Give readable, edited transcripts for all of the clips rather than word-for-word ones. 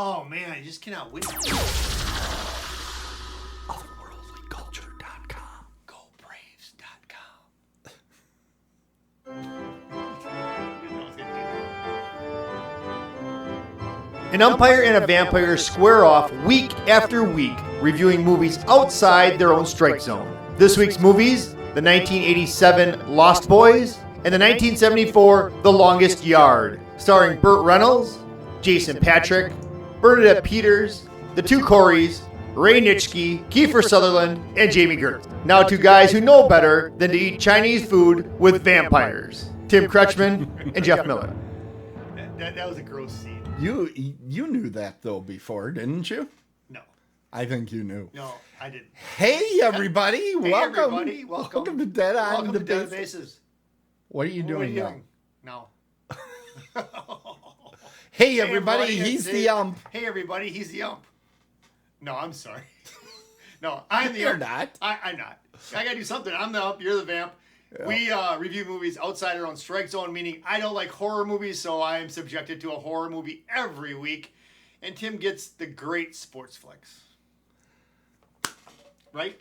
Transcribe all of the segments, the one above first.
Oh, man, I just cannot wait. Otherworldlyculture.com. An umpire and a vampire square off week after week, reviewing movies outside their own strike zone. This week's movies, the 1987 Lost Boys and the 1974 The Longest Yard, starring Burt Reynolds, Jason Patric, Bernadette Peters, the two Coreys, Ray Nitschke, Kiefer Sutherland, and Jamie Gertz. Now two guys who know better than to eat Chinese food with vampires, Tim Kretschmann and Jeff Miller. That was a gross scene. You knew that, though, before, didn't you? No. I think you knew. No, I didn't. Hey, everybody. Hey, welcome. Everybody. Welcome to Dead on Welcome the to Dead Bases. Bases. What are you doing now? No. Hey, everybody. He's the ump. Hey, everybody. He's the ump. No, I'm sorry. No, I'm the You're ump. not. I'm not. I got to do something. I'm the ump. You're the vamp. Yeah. We review movies outside our own strike zone, meaning I don't like horror movies, so I am subjected to a horror movie every week. And Tim gets the great sports flicks. Right?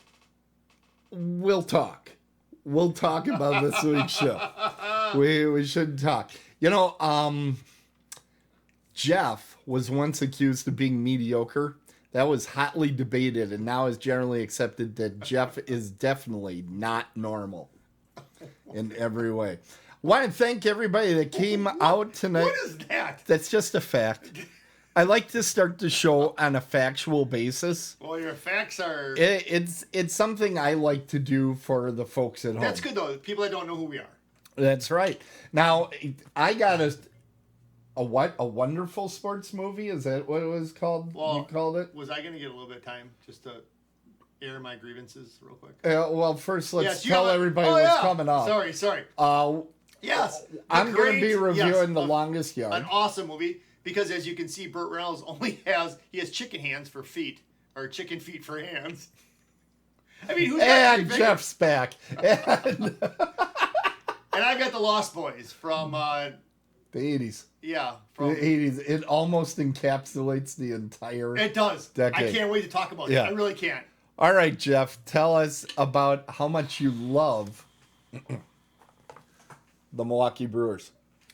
We'll talk. We'll talk about this week's show. We should talk. You know, Jeff was once accused of being mediocre. That was hotly debated, and now is generally accepted that Jeff is definitely not normal in every way. Want to thank everybody that came out tonight. What is that? That's just a fact. I like to start the show on a factual basis. Well, your facts are... It's something I like to do for the folks at home. That's good, though. People that don't know who we are. That's right. Now, I got a wonderful sports movie? Is that what it was called? Well, you called it? Was I going to get a little bit of time just to air my grievances real quick? Well, first let's tell everybody what's coming up. Sorry. Yes. I'm going to be reviewing The Longest Yard. An awesome movie because, as you can see, Burt Reynolds he has chicken hands for feet, or chicken feet for hands. I mean, who's and Jeff's back. And I've got The Lost Boys from... the 80s. Yeah. From the 80s. It almost encapsulates the entire It does. decade. I can't wait to talk about it. I really can't. All right, Jeff, tell us about how much you love the Milwaukee Brewers.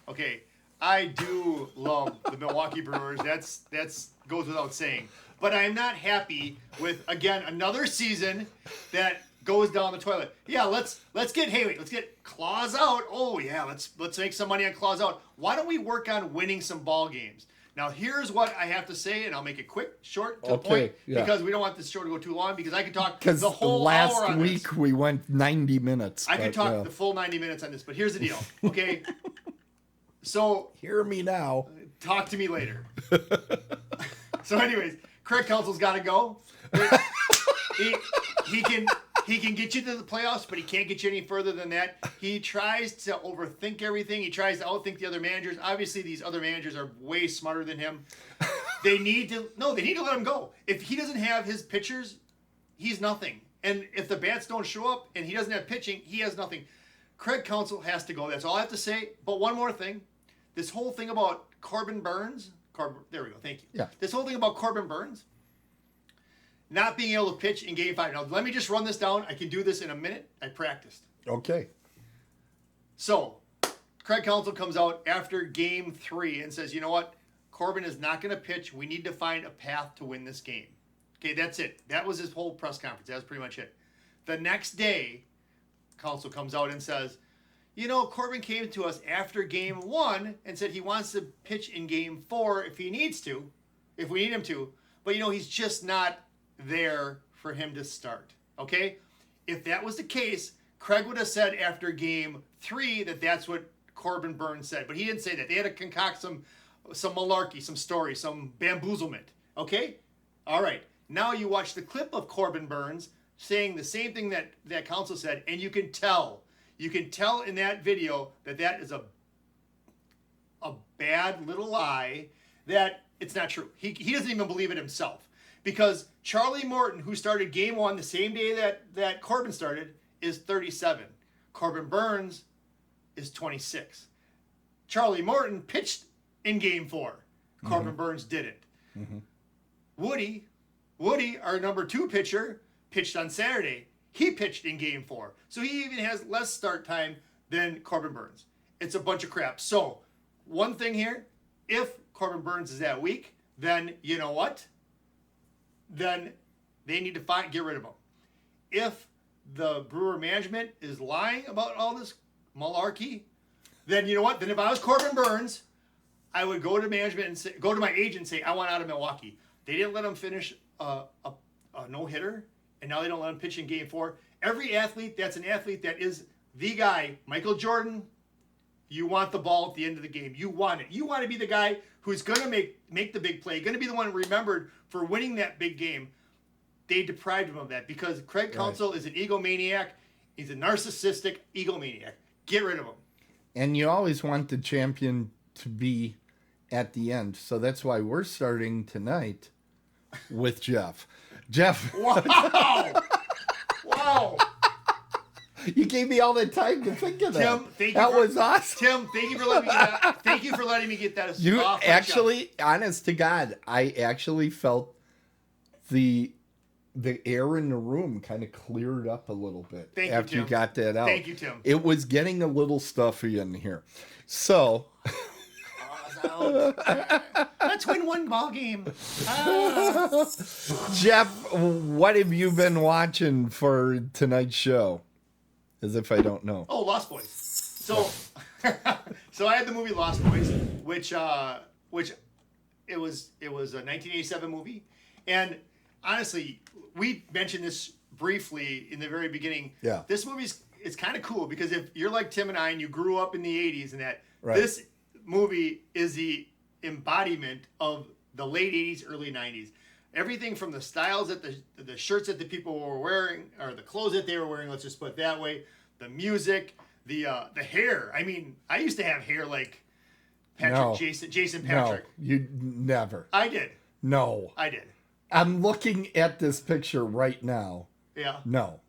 Okay, I do love the Milwaukee Brewers. That's goes without saying. But I'm not happy with, again, another season that goes down the toilet. Yeah, let's get Claus out. Oh yeah, let's make some money on Claus out. Why don't we work on winning some ball games? Now, here's what I have to say, and I'll make it quick, short, to the point, because we don't want this show to go too long, because I could talk the whole hour on this. Last week we went 90 minutes. I could talk the full 90 minutes on this, but here's the deal, okay? So... Hear me now. Talk to me later. So anyways, Craig Counsell's got to go. He can get you to the playoffs, but he can't get you any further than that. He tries to overthink everything. He tries to outthink the other managers. Obviously, these other managers are way smarter than him. They need to let him go. If he doesn't have his pitchers, he's nothing. And if the bats don't show up and he doesn't have pitching, he has nothing. Craig Counsell has to go. That's all I have to say. But one more thing. This whole thing about Corbin Burns. There we go. Thank you. Yeah. This whole thing about Corbin Burns not being able to pitch in Game 5. Now, let me just run this down. I can do this in a minute. I practiced. Okay. So, Craig Counsell comes out after Game 3 and says, you know what? Corbin is not going to pitch. We need to find a path to win this game. Okay, that's it. That was his whole press conference. That was pretty much it. The next day, Counsell comes out and says, you know, Corbin came to us after Game 1 and said he wants to pitch in Game 4 if he needs to, if we need him to. But, you know, he's just not there for him to start. Okay? If that was the case, Craig would have said after Game 3 that that's what Corbin Burns said. But he didn't say that. They had to concoct some malarkey, some story, some bamboozlement. Okay? All right. Now you watch the clip of Corbin Burns saying the same thing that Counsell said, and you can tell. You can tell in that video that that is a bad little lie, that it's not true. He doesn't even believe it himself. Because Charlie Morton, who started Game 1 the same day that Corbin started, is 37. Corbin Burns is 26. Charlie Morton pitched in Game 4. Corbin Burns didn't. Woody, our number 2 pitcher, pitched on Saturday. He pitched in Game 4. So he even has less start time than Corbin Burns. It's a bunch of crap. So, one thing here, if Corbin Burns is that weak, then you know what? Then they need to get rid of him. If the Brewer management is lying about all this malarkey, then you know what? Then if I was Corbin Burns, I would go to management and go to my agent and say, I want out of Milwaukee. They didn't let him finish a no-hitter, and now they don't let him pitch in Game 4. Every athlete that's an athlete that is the guy, Michael Jordan, you want the ball at the end of the game. You want it. You want to be the guy who's going to make the big play, going to be the one remembered for winning that big game. They deprived him of that because Craig Counsell is an egomaniac. He's a narcissistic egomaniac. Get rid of him. And you always want the champion to be at the end. So that's why we're starting tonight with Jeff. Jeff. Wow. Wow. You gave me all the time to think of that. Tim, thank you. That was awesome. Tim, thank you for letting me get that. Thank you for letting me get that. You off my actually, chest. honest to God, I actually felt the air in the room kind of cleared up a little bit after you got that out. Thank you, Tim. It was getting a little stuffy in here. So. Let's win one ball game. Jeff, what have you been watching for tonight's show? As if I don't know. Oh, Lost Boys. So, so I had the movie Lost Boys, which it was a 1987 movie, and honestly, we mentioned this briefly in the very beginning. Yeah. This it's kind of cool because if you're like Tim and I, and you grew up in the 80s, and that this movie is the embodiment of the late 80s, early 90s. Everything from the styles that the shirts that the people were wearing, or the clothes that they were wearing, let's just put it that way, the music, the hair. I mean, I used to have hair like Jason Patrick. No, you never. I did. No. I did. I'm looking at this picture right now. Yeah. No.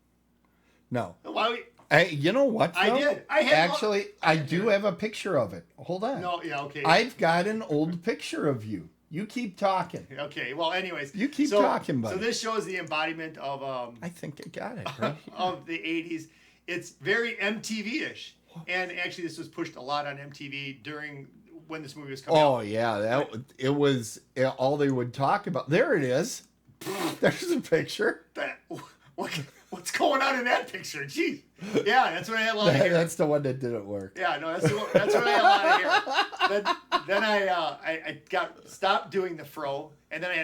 Why? You know what, though? I did. I do have a picture of it. Hold on. No, yeah, okay. I've got an old picture of you. You keep talking. Okay, well, anyways. You keep talking, buddy. So this shows the embodiment of... I think I got it, right? of the 80s. It's very MTV-ish. And actually, this was pushed a lot on MTV during when this movie was coming out. Oh, yeah. It was all they would talk about. There it is. There's a picture. What's going on in that picture? Jeez. Yeah, that's when I had a lot of hair. That's the one that didn't work. Yeah, no, that's when I had a lot of hair. Then I got stopped doing the fro, and then I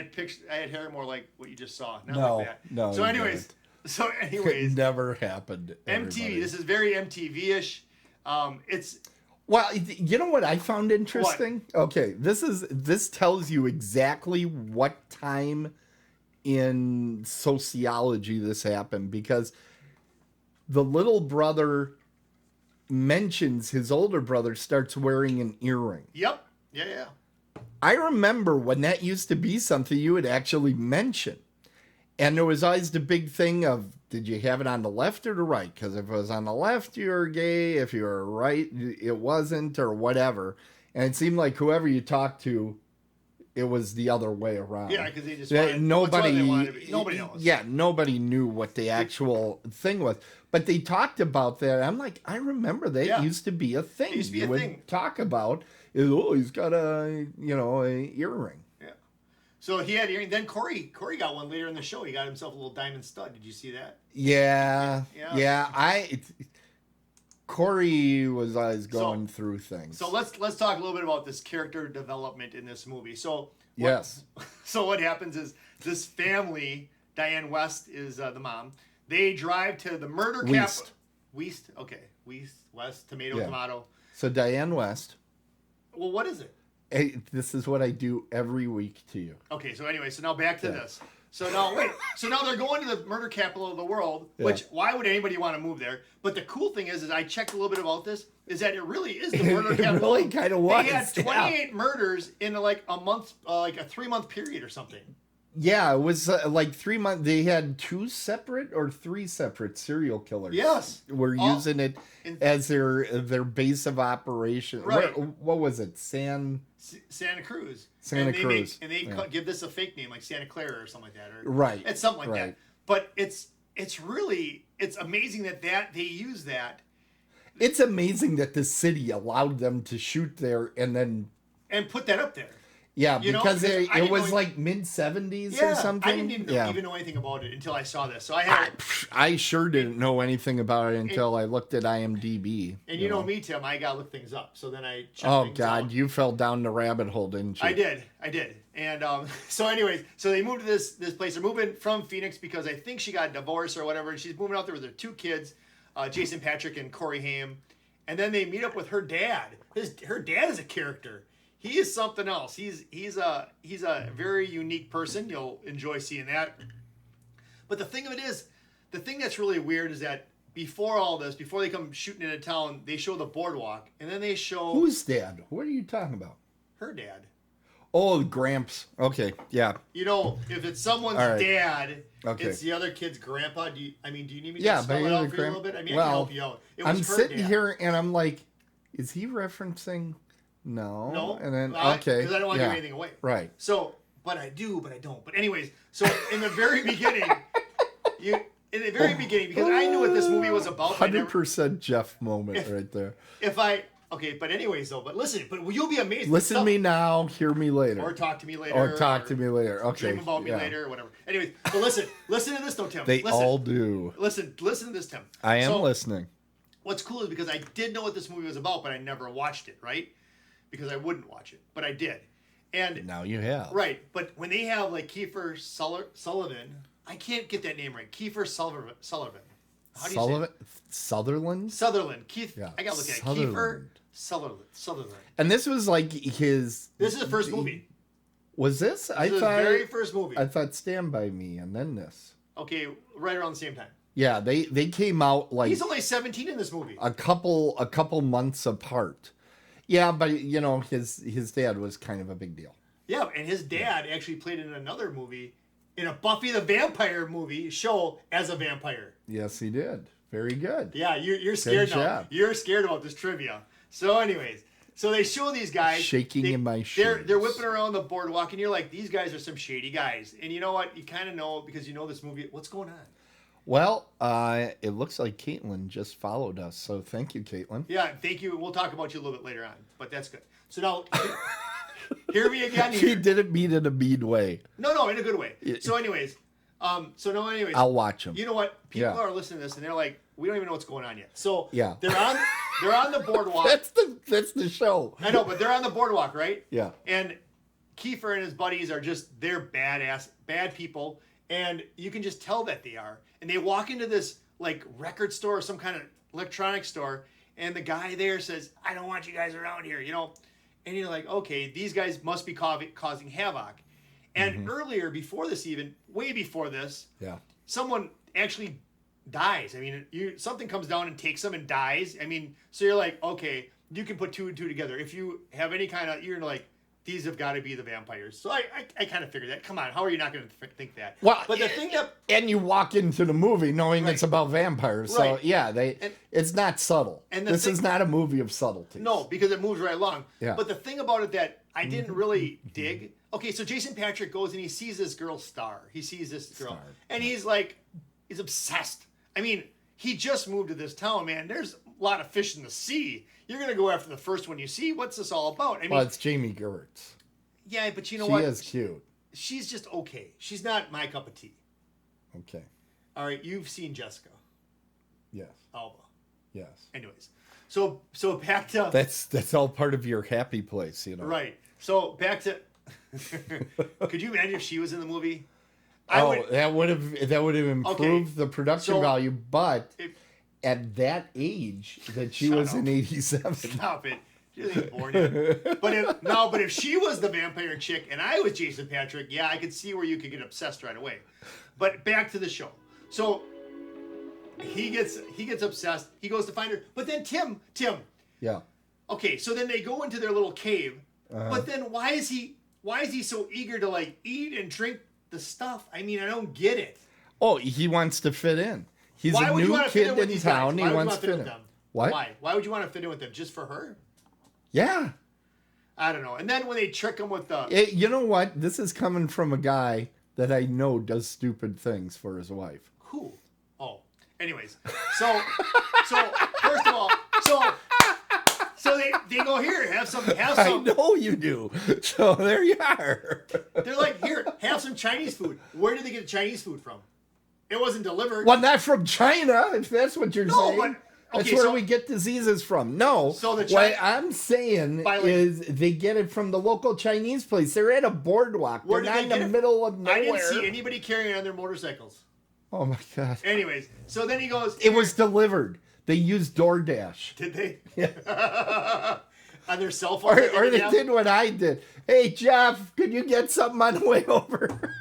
had hair more like what you just saw. Not like that. No. So anyways, it never happened. MTV. This is very MTV-ish. It's. Well, you know what I found interesting? What? Okay, this tells you exactly what time in sociology this happened, because the little brother mentions his older brother starts wearing an earring. Yep. Yeah. I remember when that used to be something you would actually mention. And there was always the big thing of, did you have it on the left or the right? Because if it was on the left, you were gay. If you were right, it wasn't, or whatever. And it seemed like whoever you talked to, it was the other way around. Yeah, because they just nobody knows. Yeah, nobody knew what the actual thing was. But they talked about that. I'm like, I remember that used to be a thing. It used to be you a would thing. talk about is, he's got a earring. Yeah. So he had earring. Then Corey got one later in the show. He got himself a little diamond stud. Did you see that? Yeah. Corey was always going through things. So let's talk a little bit about this character development in this movie. So what happens is this family, Diane West is the mom. They drive to the murder capital. West. Okay. West. Tomato. So Diane West. Well, what is it? Hey, this is what I do every week to you. Okay. So anyway, now back to this. So now they're going to the murder capital of the world, which why would anybody want to move there? But the cool thing is I checked a little bit about this, is that it really is the murder capital. It really kind of was. They had 28 murders in like a month, like a 3-month period or something. Yeah, it was like 3 months. They had 2 separate or 3 separate serial killers. Yes. Were using it as their base of operation. Right. What was it? Santa Cruz. Santa and Cruz. They give this a fake name like Santa Clara or something like that. Or, Right. It's something like right. that. But it's amazing that they use that. It's amazing that the city allowed them to shoot there and put that up there. Yeah, You know, because because it was like mid-70s or something. I didn't even know anything about it until I saw this. So I sure didn't know anything about it until I looked at IMDb. And you know me, Tim, I gotta look things up. So then I checked things out. You fell down the rabbit hole, didn't you? I did. And so anyways, so they moved to this place. They're moving from Phoenix because I think she got divorced or whatever, and she's moving out there with her 2 kids, Jason Patrick and Corey Haim. And then they meet up with her dad. Her dad is a character. He is something else. He's a very unique person. You'll enjoy seeing that. But the thing of it is, the thing that's really weird is that before all this, before they come shooting into town, they show the boardwalk, and then they show whose dad? What are you talking about? Her dad. Oh, Gramps. Okay, yeah. You know, if it's someone's dad, it's the other kid's grandpa. Do you need me to spell it out for you a little bit? I mean, I can help you out. It was I'm her sitting dad. here and I'm like, is he referencing? No. And then, okay. Because I don't want to give anything away. Right. So, but I do, but I don't. But anyways, so in the very beginning, because I knew what this movie was about. 100% Jeff moment right there. But anyways though, but listen, but you'll be amazed. Listen to me now, hear me later. Or talk to me later. Okay. Dream about me later or whatever. Anyways, but listen to this though, Tim. They all do. Listen to this, Tim. I am listening. What's cool is because I did know what this movie was about, but I never watched it, right? Because I wouldn't watch it, but I did. And now you have. Right, but when they have like Kiefer Sullivan, I can't get that name right. Kiefer Sullivan. How do you say it? Sutherland. Keith. Yeah. I gotta look at it. Kiefer Sutherland. And this was like his. This is the first movie. Was this? This is the very first movie. I thought Stand By Me and then this. Okay, right around the same time. Yeah, they came out like. He's only 17 in this movie. A couple months apart. Yeah, but you know his dad was kind of a big deal. Yeah, and his dad actually played in another movie, in a Buffy the Vampire show as a vampire. Yes, he did. Very good. Yeah, you're scared now. You're scared about this trivia. So, anyways, so they show these guys shaking in my shoes. They're whipping around the boardwalk, and you're like, these guys are some shady guys. And you know what? You kind of know because you know this movie. What's going on? Well, it looks like Caitlin just followed us, so thank you, Caitlin. Yeah, thank you. We'll talk about you a little bit later on, but that's good. So now, hear me again. He didn't mean it in a mean way. No, in a good way. So anyways, I'll watch him. You know what? People are listening to this, and they're like, we don't even know what's going on yet. So yeah, they're on the boardwalk. that's the show. I know, but they're on the boardwalk, right? Yeah. And Kiefer and his buddies are they're bad people, and you can just tell that they are. And they walk into this like record store or some kind of electronic store, and the guy there says, I don't want you guys around here, you know. And you're like, okay, these guys must be causing havoc. And earlier, before this even, way before this, someone actually dies. I mean, something comes down and takes them and dies. I mean, so you're like, okay, you can put 2 and 2 together. If you have any kind of, you're like, these have got to be the vampires. So I kind of figured that. Come on, how are you not going to think that? Well, but the thing that... And you walk into the movie knowing it's about vampires. So, yeah, it's not subtle. And this is not a movie of subtlety. No, because it moves right along. Yeah. But the thing about it that I didn't really dig... Okay, so Jason Patrick goes and he sees this girl Star. He sees this girl. And he's like... He's obsessed. I mean, he just moved to this town, man. There's a lot of fish in the sea. You're going to go after the first one you see. What's this all about? I mean, well, it's Jamie Gertz. Yeah, but you know what? She is cute. She's just okay. She's not my cup of tea. Okay. All right, you've seen Jessica. Yes. Alba. Yes. Anyways, so back to... That's all part of your happy place, you know. Right. So back to... Could you imagine if she was in the movie? That would have improved the production value, but at that age that she was in 87. Stop it. She wasn't born yet. But if she was the vampire chick and I was Jason Patrick, yeah, I could see where you could get obsessed right away. But back to the show. So he gets obsessed. He goes to find her. But then Tim. Yeah. Okay, so then they go into their little cave. But then why is he so eager to like eat and drink the stuff. I mean, I don't get it. Oh, he wants to fit in. He's Why a would you new want to fit in kid with in these town. guys? He Why would you wants want to to fit fit in in. with them? What? Why? Why would you want to fit in with them? Just for her? Yeah. I don't know. And then when they trick him with the... You know what? This is coming from a guy that I know does stupid things for his wife. Who? Oh. Anyways. So first of all, so they go, here, have some. I know you do. So there you are. They're like, here, have some Chinese food. Where did they get the Chinese food from? It wasn't delivered. Well, not from China, if that's what you're saying. But, that's okay, where we get diseases from. No. So what I'm saying is they get it from the local Chinese place. They're at a boardwalk. Where They're did not they in the get it? middle of nowhere. I didn't see anybody carrying it on their motorcycles. Oh, my God. Anyways, so then he goes... It was delivered. They used DoorDash. Did they? Yeah. On their cell phone? Or they did what I did. Hey, Jeff, could you get something on the way over?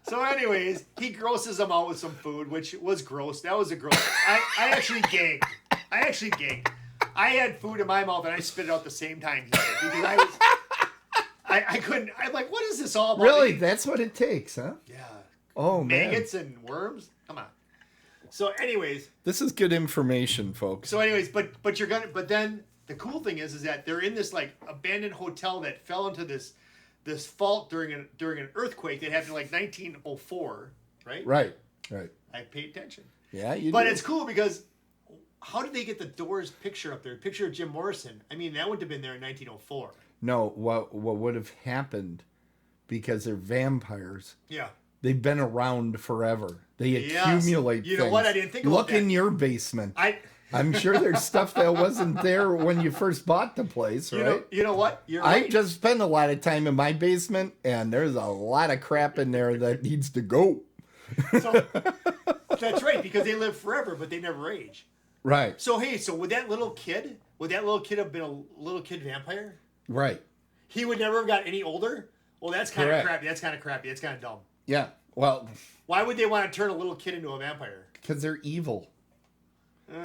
So anyways, he grosses them out with some food, which was gross. That was a gross... I actually gagged. I had food in my mouth and I spit it out the same time he did. Because I couldn't... I'm like, what is this all about? Really? That's what it takes, huh? Yeah. Oh, man. Maggots and worms? Come on. So anyways... This is good information, folks. So anyways, but then the cool thing is that they're in this like abandoned hotel that fell into this fault during an earthquake that happened in like 1904, right? Right. I paid attention. Yeah, you But do. it's cool because how did they get the Doors picture up there? Picture of Jim Morrison. I mean, that wouldn't have been there in 1904. No, what would have happened, because they're vampires. Yeah. They've been around forever. They accumulate You know things. what? I didn't think about Look that. in your basement. I I'm sure there's stuff that wasn't there when you first bought the place, right? You know what? You're I right. just spend a lot of time in my basement, and there's a lot of crap in there that needs to go. So, that's right, because they live forever, but they never age. Right. So hey, would that little kid have been a little kid vampire? Right. He would never have got any older? Well, that's kind of Correct. crappy. That's kind of crappy. That's kind of dumb. Yeah. Well, Why would they want to turn a little kid into a vampire? because they're evil.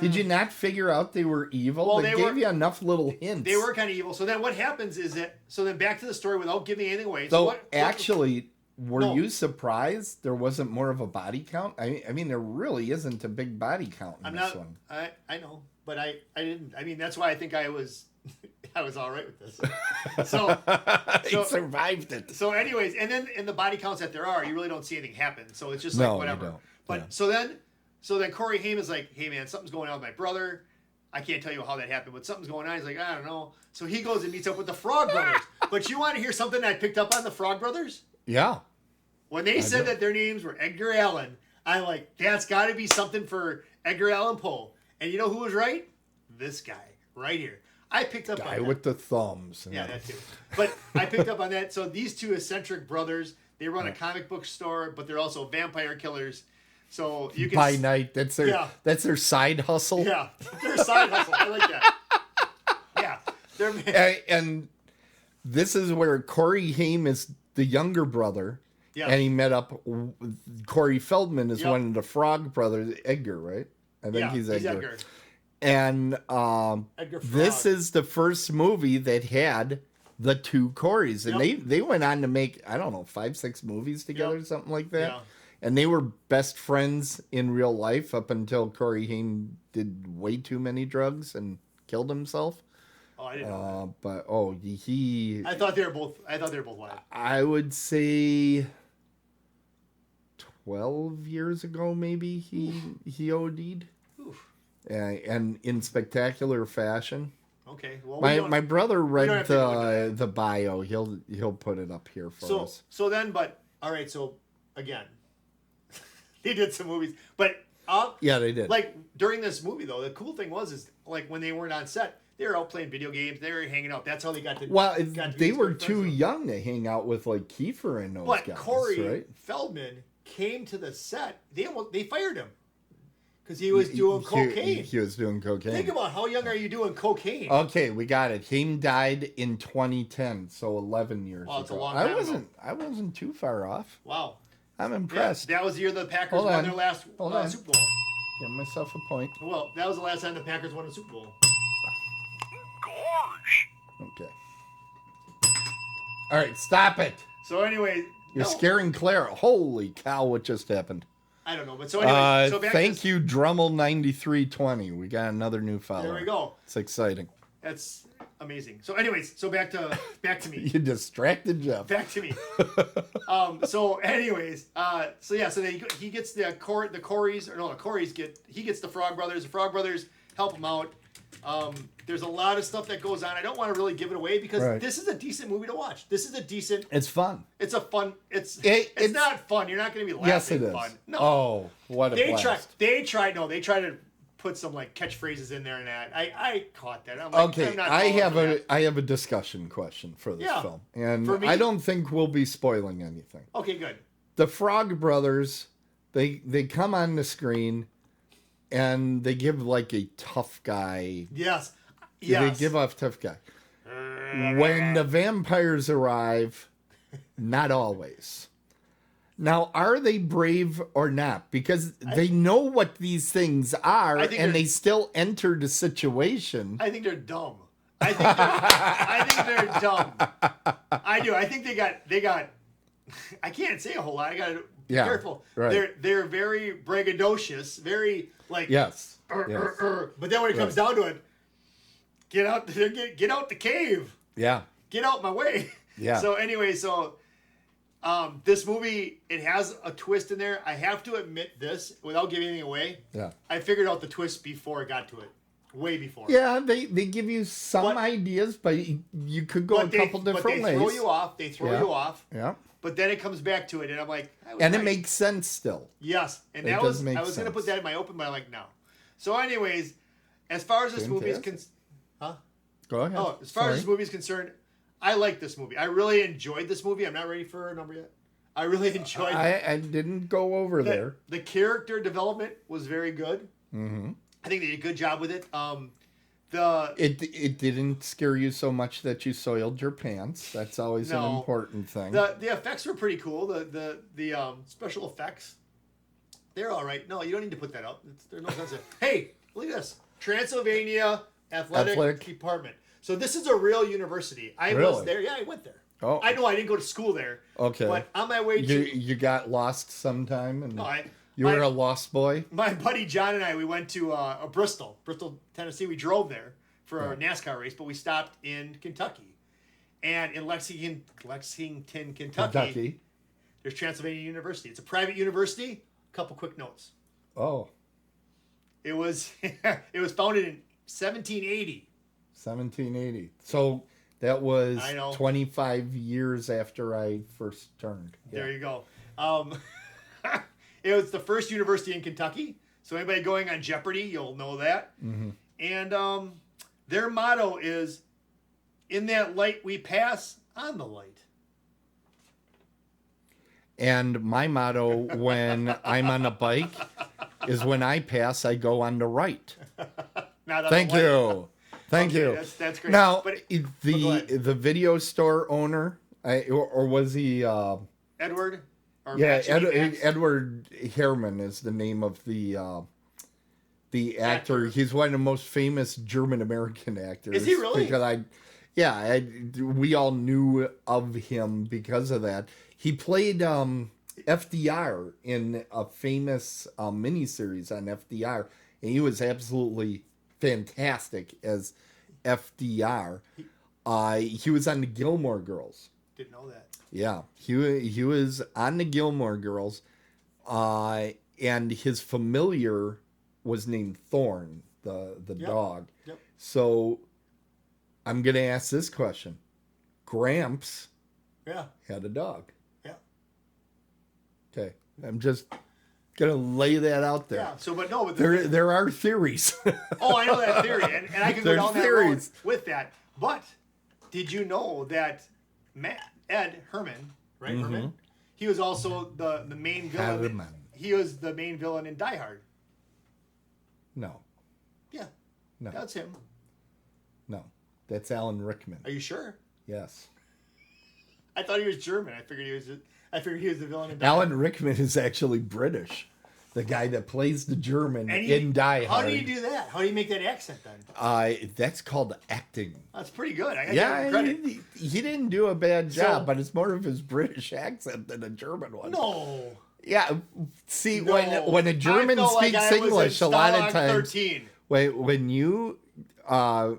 Did you not figure out they were evil? Well, they gave you enough little hints. They were kind of evil. So then what happens is that... So then back to the story without giving anything away. So what actually, were No. you surprised there wasn't more of a body count? I mean, there really isn't a big body count in this one. I know, but I didn't. I mean, that's why I think I was I was all right with this. So He survived it. So anyways, and then in the body counts that there are, you really don't see anything happen. So it's just No, like you whatever. don't. But Yeah. so then Corey Heyman's like, hey man, something's going on with my brother. I can't tell you how that happened, but something's going on. He's like, I don't know. So he goes and meets up with the Frog Brothers. But you want to hear something I picked up on the Frog Brothers? Yeah. When they said do. that their names were Edgar Allan, I'm like, that's got to be something for Edgar Allan Poe. And you know who was right? This guy right here. I picked up on Guy that. with the thumbs. Yeah, that too. But I picked up on that. So these two eccentric brothers, they run a comic book store, but they're also vampire killers. So you can By night. That's their side hustle. Yeah, they're a side hustle. I like that. Yeah, they're And this is where Corey Haim is the younger brother. Yeah. And he met up. Corey Feldman is Yep. one of the Frog brothers. Edgar, right? I think he's Edgar. And Edgar Frog. this is the first movie that had the two Coreys. And they went on to make, I don't know, 5-6 movies together, something like that. Yeah. And they were best friends in real life up until Corey Haim did way too many drugs and killed himself. Oh, I didn't know But that. I thought they were both alive. I would say 12 years ago, maybe he OD'd. Oof. And in spectacular fashion. Okay. Well, My brother don't read have to go into the bio. He'll put it up here for us. So then, but all right. So again, they did some movies, but Yeah, they did. like during this movie though, the cool thing is like when they weren't on set, they were out playing video games. They were hanging out. That's how they got to. Well, got to they be were good too friends. young to hang out with like Kiefer and those But guys, Corey right? Feldman came to the set. They fired him because he was doing cocaine. He was doing cocaine. Think about how young are you doing cocaine? Okay, we got it. Haim died in 2010, so 11 years Wow, it's a ago. long time ago. I wasn't too far off. Wow. I'm Yeah, impressed. that was the year the Packers Hold won on. their last Hold on. Super Bowl. Give myself a point. Well, that was the last time the Packers won a Super Bowl. Okay. All right, stop it. So anyway, You're scaring Claire. Holy cow! What just happened? I don't know, but so anyway, so back thank to you, Drummel9320. We got another new follower. There we go. It's exciting. That's amazing. So, anyways, so back to me. You distracted Jeff. Back to me. So, anyways, so he gets the Coreys he gets the Frog Brothers. The Frog Brothers help him out. There's a lot of stuff that goes on. I don't want to really give it away because this is a decent movie to watch. This is a decent. It's fun. It's a fun. It's not fun. You're not going to be laughing. Yes, it is. Fun. No. Oh, what a blast. They tried to put some like catchphrases in there and that. I caught that. I'm like, okay, I have a discussion question for this film, and for me, I don't think we'll be spoiling anything. Okay, good. The Frog Brothers, they come on the screen, and they give like a tough guy. Yes. They give off tough guy. When the vampires arrive, not always. Now, are they brave or not? Because they know what these things are, and they still enter the situation. I think they're dumb. I think they're dumb. I do. I think they got. I can't say a whole lot. I got to be careful. Right. They're very braggadocious, very like yes. But then when it comes down to it, get out the cave. Yeah. Get out my way. Yeah. So anyway, this movie, it has a twist in there. I have to admit this without giving anything away. Yeah. I figured out the twist before I got to it. Way before. Yeah, they give you some ideas, but you could go a couple different ways. They throw you off. They throw you off. Yeah. But then it comes back to it, and I'm like... And it makes sense still. Yes. And I was going to put that in my open, but I'm like, no. So anyways, as far as this movie is concerned... Huh? Go ahead. Oh, as far as this movie is concerned, I like this movie. I really enjoyed this movie. I'm not ready for a number yet. I really enjoyed it. I didn't go over there. The character development was very good. Mm-hmm. I think they did a good job with it. It didn't scare you so much that you soiled your pants. That's always an important thing. The effects were pretty cool. The special effects, they're all right. No, you don't need to put that up. There's no sense of. Hey, look at this. Transylvania Athletic Department. So this is a real university. I was there. Yeah, I went there. Oh, I know I didn't go to school there. Okay. But on my way you got lost sometime and you were a lost boy. My buddy John and I, we went to Bristol, Tennessee. We drove there for a NASCAR race, but we stopped in Kentucky, and in Lexington, Kentucky, there's Transylvania University. It's a private university. A couple quick notes. Oh. It was founded in 1780. 1780. So that was I know. 25 years after I first turned. Yeah. There you go. It was the first university in Kentucky. So anybody going on Jeopardy, you'll know that. Mm-hmm. And their motto is, "In that light we pass, on the light." And my motto when I'm on a bike is when I pass, I go on the right. Thank you. Thank you. That's great. Now, but the video store owner, or was he... Edward? Edward Hereman is the name of the actor. He's one of the most famous German-American actors. Is he really? Because we all knew of him because of that. He played FDR in a famous miniseries on FDR, and he was absolutely fantastic as FDR. He was on the Gilmore Girls. Didn't know that. Yeah, he was on the Gilmore Girls, and his familiar was named Thorn, the dog. Yep. So I'm gonna ask this question: Gramps, had a dog. Yeah. Okay, I'm just gonna lay that out there. Yeah. So, but there are theories. Oh, I know that theory, and I can go down that road with that. But did you know that Ed Hereman, right? Mm-hmm. Hereman, he was also the main villain. Hereman. He was the main villain in Die Hard. No. Yeah. No. That's him. No. That's Alan Rickman. Are you sure? Yes. I thought he was German. I figured he was the villain in Die Alan Hard. Rickman is actually British. the guy that plays the German And in Die How Hard. do you do that? How do you make that accent then? That's called acting. That's pretty good. I gotta give him credit. He didn't do a bad job, So- but it's more of his British accent than a German one. No. Yeah, see, No. when a German I felt speaks like I was English, in a lot of Stalag times, 13. when you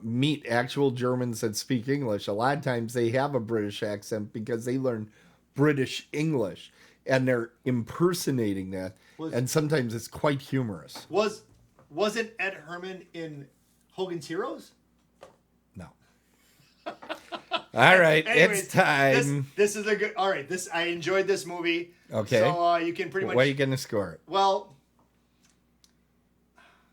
meet actual Germans that speak English, a lot of times they have a British accent because they learn British English, and they're impersonating that, and sometimes it's quite humorous. Wasn't Ed Herman in Hogan's Heroes? No. All right, Anyways, it's time. This is a good. All right, I enjoyed this movie. Okay. So you can pretty much. What are you going to score it? Well,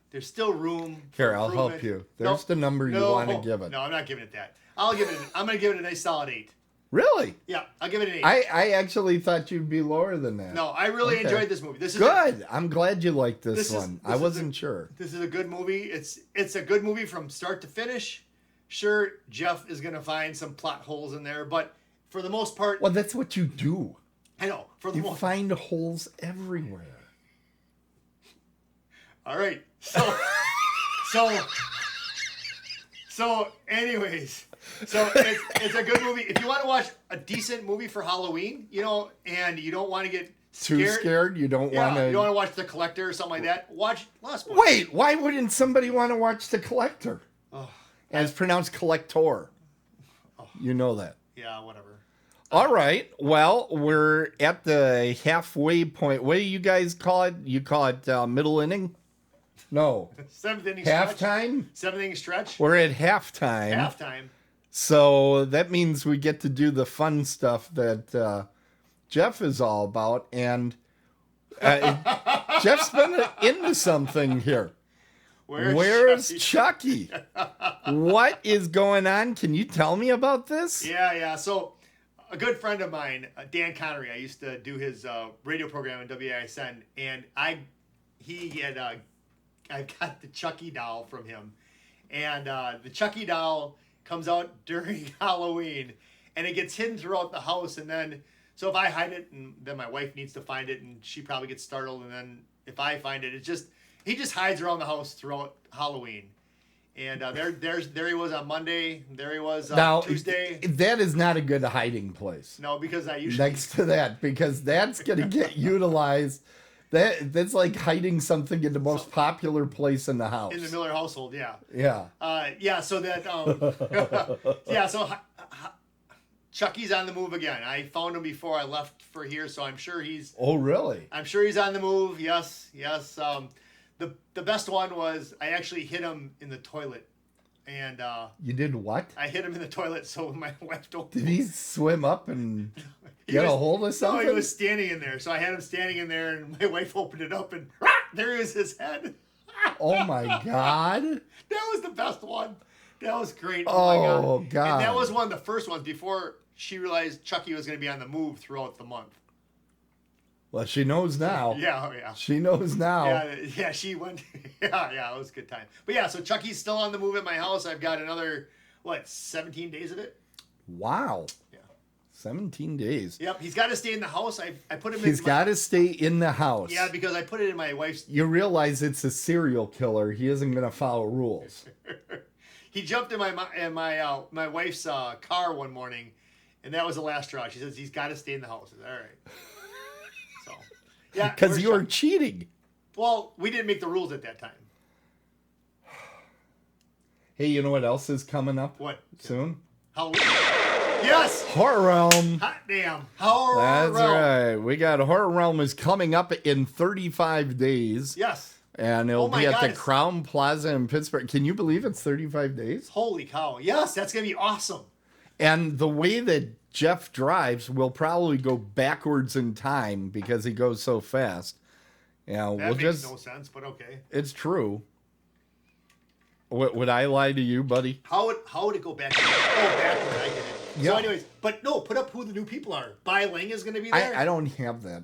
there's still room. Here, I'll help you. There's the number you want to give it. No, I'm not giving it that. I'm going to give it a nice solid 8. Really? Yeah, I'll give it an 8. I actually thought you'd be lower than that. No, I really enjoyed this movie. This is good. I'm glad you liked this one. I wasn't sure. This is a good movie. It's a good movie from start to finish. Sure, Jeff is going to find some plot holes in there, but for the most part... Well, that's what you do. I know. You find holes everywhere. All right. Anyways, it's a good movie. If you want to watch a decent movie for Halloween, and you don't want to get too scared, you don't want to... You don't want to watch The Collector or something like that, watch Lost Boys. Wait, why wouldn't somebody want to watch The Collector? Oh, and it's pronounced collector. Oh. You know that. Yeah, whatever. All right. Well, we're at the halfway point. What do you guys call it? You call it middle inning? No. 7th inning halftime? Stretch. 7th inning stretch. We're at halftime. Halftime. So that means we get to do the fun stuff that Jeff is all about. And Jeff's been into something here. Where's Chucky? What is going on? Can you tell me about this? Yeah. So a good friend of mine, Dan Connery, I used to do his radio program in WISN, and I got the Chucky doll from him, and the Chucky doll comes out during Halloween, and it gets hidden throughout the house, and then so if I hide it, and then my wife needs to find it, and she probably gets startled, and then if I find it, he just hides around the house throughout Halloween. And there he was on Monday. There he was on Tuesday. That is not a good hiding place. No, because I usually... Next to that, because that's going to get utilized. That's like hiding something in the most popular place in the house. In the Miller household, yeah. Yeah. So that... so Chucky's on the move again. I found him before I left for here, so I'm sure he's... Oh, really? I'm sure he's on the move, yes. The best one was I actually hit him in the toilet, and you did what? I hit him in the toilet so my wife don't. Did he swim up and get a hold of something? No, he was standing in there, so I had him standing in there, and my wife opened it up, and there was his head. Oh my God! That was the best one. That was great. Oh my God! And that was one of the first ones before she realized Chucky was going to be on the move throughout the month. Well, she knows now. Yeah. She knows now. Yeah, she went. Yeah, it was a good time. But yeah, so Chucky's still on the move at my house. I've got another, 17 days of it? Wow. Yeah. 17 days. Yep, he's got to stay in the house. I put him in. He's got to stay in the house. Yeah, because I put it in my wife's. You realize it's a serial killer. He isn't going to follow rules. He jumped in my wife's car one morning, and that was the last straw. She says he's got to stay in the house. I said, all right. Yeah, because you were cheating. Well, we didn't make the rules at that time. Hey, you know what else is coming up? What? Soon? Halloween. Yes! Horror Realm. Hot damn. Horror Realm. That's right. We got Horror Realm is coming up in 35 days. Yes. And it'll be at the Crown Plaza in Pittsburgh. Can you believe it's 35 days? Holy cow. Yes, that's going to be awesome. And the way that Jeff drives will probably go backwards in time because he goes so fast. Yeah, that makes no sense, but okay. It's true. Would I lie to you, buddy? How would it go back? Oh, backward. I get it. Yeah. So, anyways, but no, put up who the new people are. Bai Ling is going to be there. I don't have that.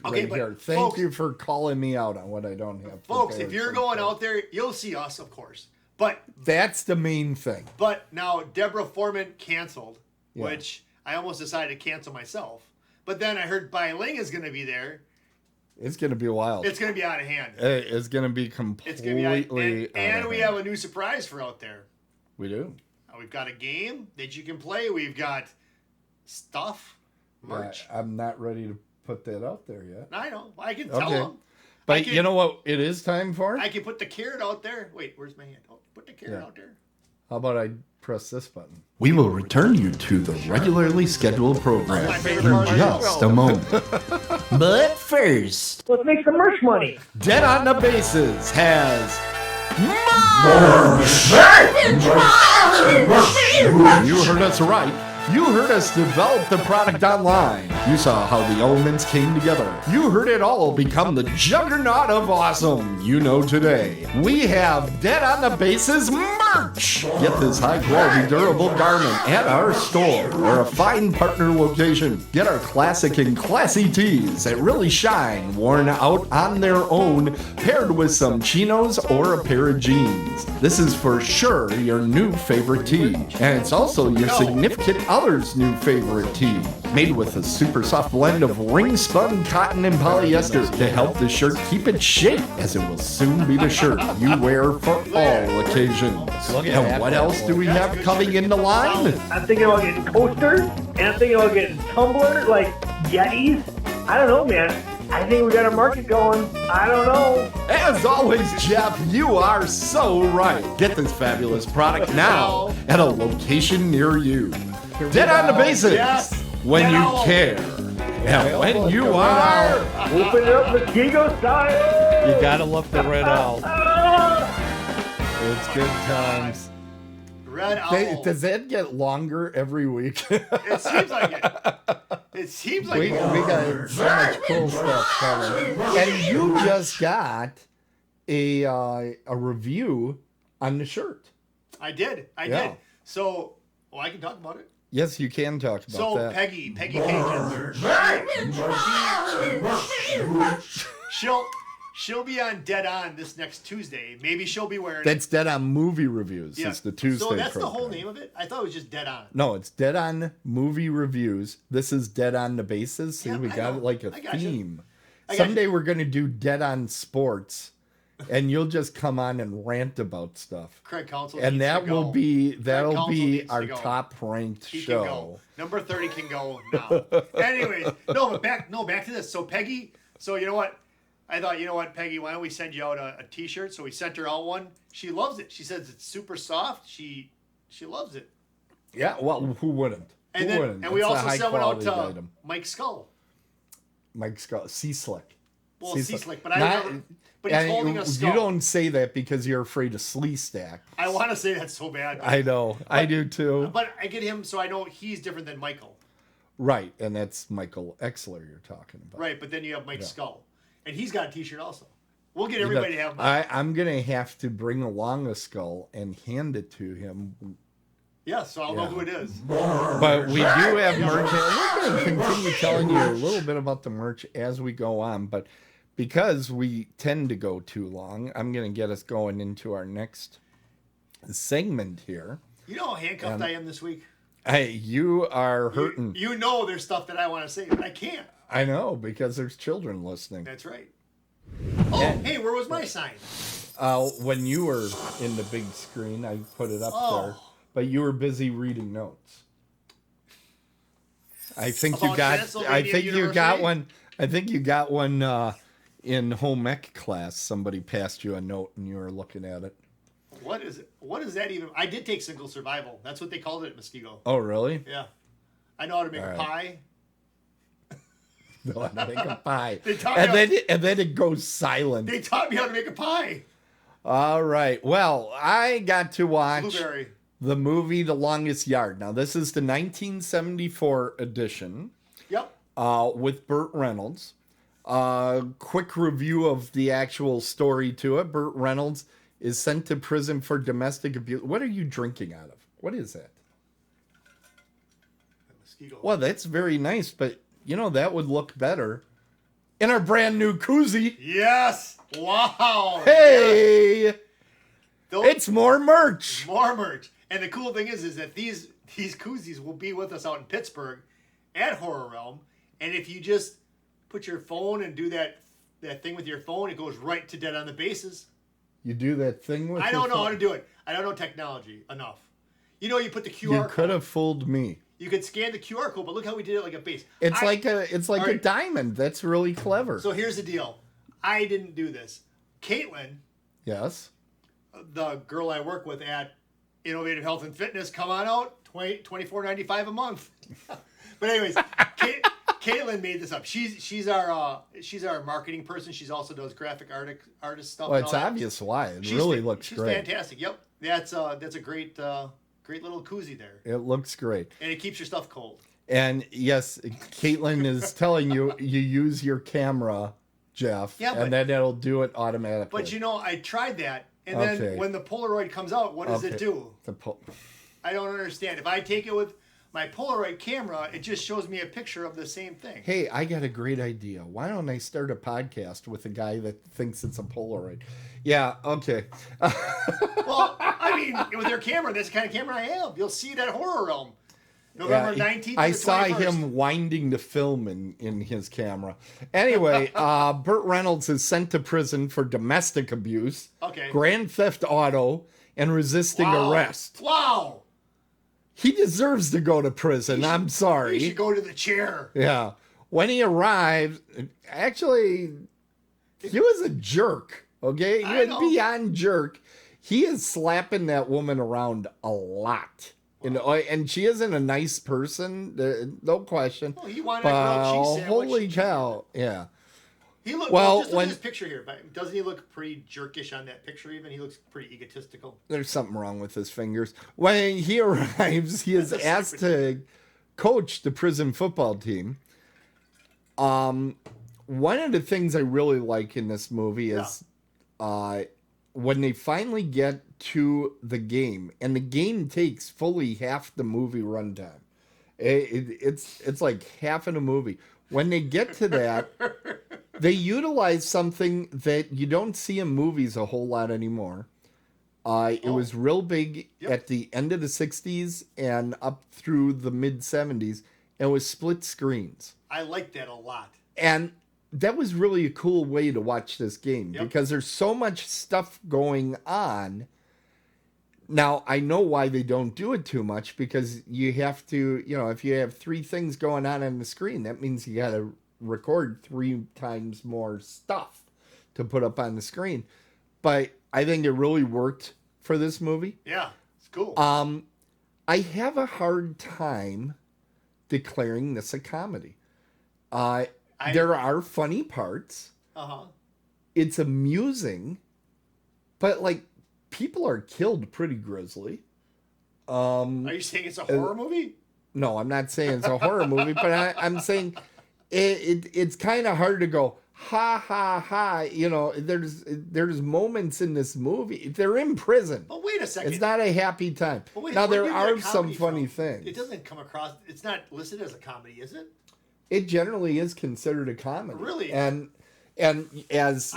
Okay, right here. Thank you for calling me out on what I don't have. Folks, if you're going out there, you'll see us, of course. But that's the main thing. But now Deborah Foreman canceled, which I almost decided to cancel myself. But then I heard Bai Ling is going to be there, It's going to be wild. It's going to be out of hand. It's going to be completely It's going to be out, and we hand. have a new surprise for out there. We do. We've got a game that you can play. We've got stuff, merch. Yeah, I'm not ready to put that out there yet. I know. I can tell them. But you know what it is time for? I can put the carrot out there. Wait, where's my hand? Oh, put the carrot out there. How about I press this button? We will return you to the regularly scheduled program in just a moment. But first, Let's make some merch money. Dead on the Bases has You heard us right. You heard us develop the product online. You saw how the elements came together. You heard it all become the juggernaut of awesome you know today. We have Dead on the Bases merch. Get this high-quality, durable garment at our store or a fine partner location. Get our classic and classy tees that really shine, worn out on their own, paired with some chinos or a pair of jeans. This is for sure your new favorite tee, and it's also your significant other's new favorite tee. Made with a super soft blend of ring-spun cotton and polyester to help the shirt keep its shape, as it will soon be the shirt you wear for all occasions. And what else do we have coming in the line? I'm thinking about getting coasters, and I'm thinking about getting tumblers, like Yetis. I don't know, man. I think we got a market going. I don't know. As always, Jeff, you are so right. Get this fabulous product now at a location near you. Dead on the Bases. Yes. When you care. And when you are. Open it up, Mosquito style. You gotta love the Red Owl. It's good times. Red Owl. Does that get longer every week? It seems like it. It seems like we got so much cool stuff coming. And you just got a review on the shirt. I did. I did. So, I can talk about it. Yes, you can talk about that. Peggy Cankins, she'll be on Dead On this next Tuesday. Maybe she'll be wearing. That's Dead On Movie Reviews. Yeah. It's the Tuesday So that's program. the whole name of it. I thought it was just Dead On. No, it's Dead On Movie Reviews. This is Dead on the Bases. See, Yeah, we I got know. like a I got you. theme. I got Someday we're gonna do Dead On Sports, and you'll just come on and rant about stuff. Craig Counsell. And needs that to go. will be Counsell needs our to go. top ranked He show. can go. Number 30 can go now. Anyways, back to this. So Peggy. So you know what? I thought, you know what, Peggy, why don't we send you out a T-shirt? So we sent her out one. She loves it. She says it's super soft. She loves it. Yeah, well, who wouldn't? And who then wouldn't? and we It's a also sent one out high-quality to item. Mike Skull. Mike Skull, Sea-Slick. Well, Sea-Slick. Sea-Slick, but but he's holding a skull. You don't say that because you're afraid of Slee Stack. I want to say that so bad. I know. I do too. But I get him, so I know he's different than Michael. Right, and that's Michael Exler you're talking about. Right, but then you have Mike Skull. And he's got a T-shirt also. We'll get everybody to have mine. I'm going to have to bring along a skull and hand it to him. Yeah, so I'll know who it is. But we do have merch. And we're going to continue telling you a little bit about the merch as we go on. But because we tend to go too long, I'm going to get us going into our next segment here. You know how handcuffed I am this week? Hey, you are hurting. You know there's stuff that I want to say, but I can't. I know, because there's children listening. That's right. Oh, hey, where was my sign? When you were in the big screen, I put it up there. But you were busy reading notes. I think you About got. Transylvania I think you got University? one. I think you got one in home ec class. Somebody passed you a note, and you were looking at it. What is it? What is that even? I did take single survival. That's what they called it at Mosquito. Oh, really? Yeah. I know how to make All a right. pie. No, I make a pie. They taught and then it goes silent. They taught me how to make a pie. All right. Well, I got to watch Blueberry. the movie The Longest Yard. Now, this is the 1974 edition. Yep. With Burt Reynolds. Quick review of the actual story to it. Burt Reynolds is sent to prison for domestic abuse. What are you drinking out of? What is that? Mosquito. Well, that's very nice, but you know, that would look better in our brand new koozie. Yes. Wow. Hey, Those- it's more merch. More merch. And the cool thing is that these koozies will be with us out in Pittsburgh at Horror Realm. And if you just put your phone and do that that thing with your phone. It goes right to dead on the bases. You do that thing with I your don't know phone? how to do it. I don't know technology enough. You know, you put the QR You code. could have fooled me. You could scan the QR code, but look how we did it like a base. It's like a right. diamond. That's really clever. So here's the deal. I didn't do this. Caitlin, Yes. the girl I work with at Innovative Health and Fitness, come on out, $24.95 a month. But anyways, Caitlin made this up. She's our marketing person. She's also does graphic artist stuff. Well, it's obvious why. It really looks she's great. Fantastic. Yep, that's a great little koozie there, It looks great. and it keeps your stuff cold. And yes, Caitlin is telling you use your camera, Jeff, and then it'll do it automatically. But you know, I tried that, and then when the Polaroid comes out, what does it do? I don't understand. If I take it with my Polaroid camera, it just shows me a picture of the same thing. Hey, I got a great idea. Why don't I start a podcast with a guy that thinks it's a Polaroid? Yeah, okay. Well, I mean, with your camera, that's the kind of camera I have. You'll see it at Horror Realm. November 19th. I saw him winding the film in his camera. Anyway, Burt Reynolds is sent to prison for domestic abuse, grand theft auto, and resisting arrest. Wow. He deserves to go to prison. I'm sorry. He should go to the chair. Yeah. When he arrived, actually, he was a jerk. Okay? He was beyond jerk. He is slapping that woman around a lot. Wow. And she isn't a nice person, no question. Oh, he wanted a grilled cheese sandwich. Holy cow. Yeah. He look, well, just look at this picture here. Doesn't he look pretty jerkish on that picture even? He looks pretty egotistical. There's something wrong with his fingers. When he arrives, he is asked to coach the prison football team. One of the things I really like in this movie is when they finally get to the game, and the game takes fully half the movie runtime. It's like half of the movie. When they get to that, they utilize something that you don't see in movies a whole lot anymore. It was real big at the end of the 60s and up through the mid-70s. And it was split screens. I like that a lot. And that was really a cool way to watch this game because there's so much stuff going on. Now, I know why they don't do it too much, because you have to, if you have 3 things going on the screen, that means you got to record 3 times more stuff to put up on the screen. But I think it really worked for this movie. Yeah, it's cool. I have a hard time declaring this a comedy. There are funny parts. Uh-huh. It's amusing, but people are killed pretty grisly. Are you saying it's a horror movie? No, I'm not saying it's a horror movie, but I'm saying it's kind of hard to go, ha, ha, ha. There's moments in this movie. They're in prison. But wait a second. It's not a happy time. Now, there are some funny things. It doesn't come across, it's not listed as a comedy, is it? It generally is considered a comedy. Really? And as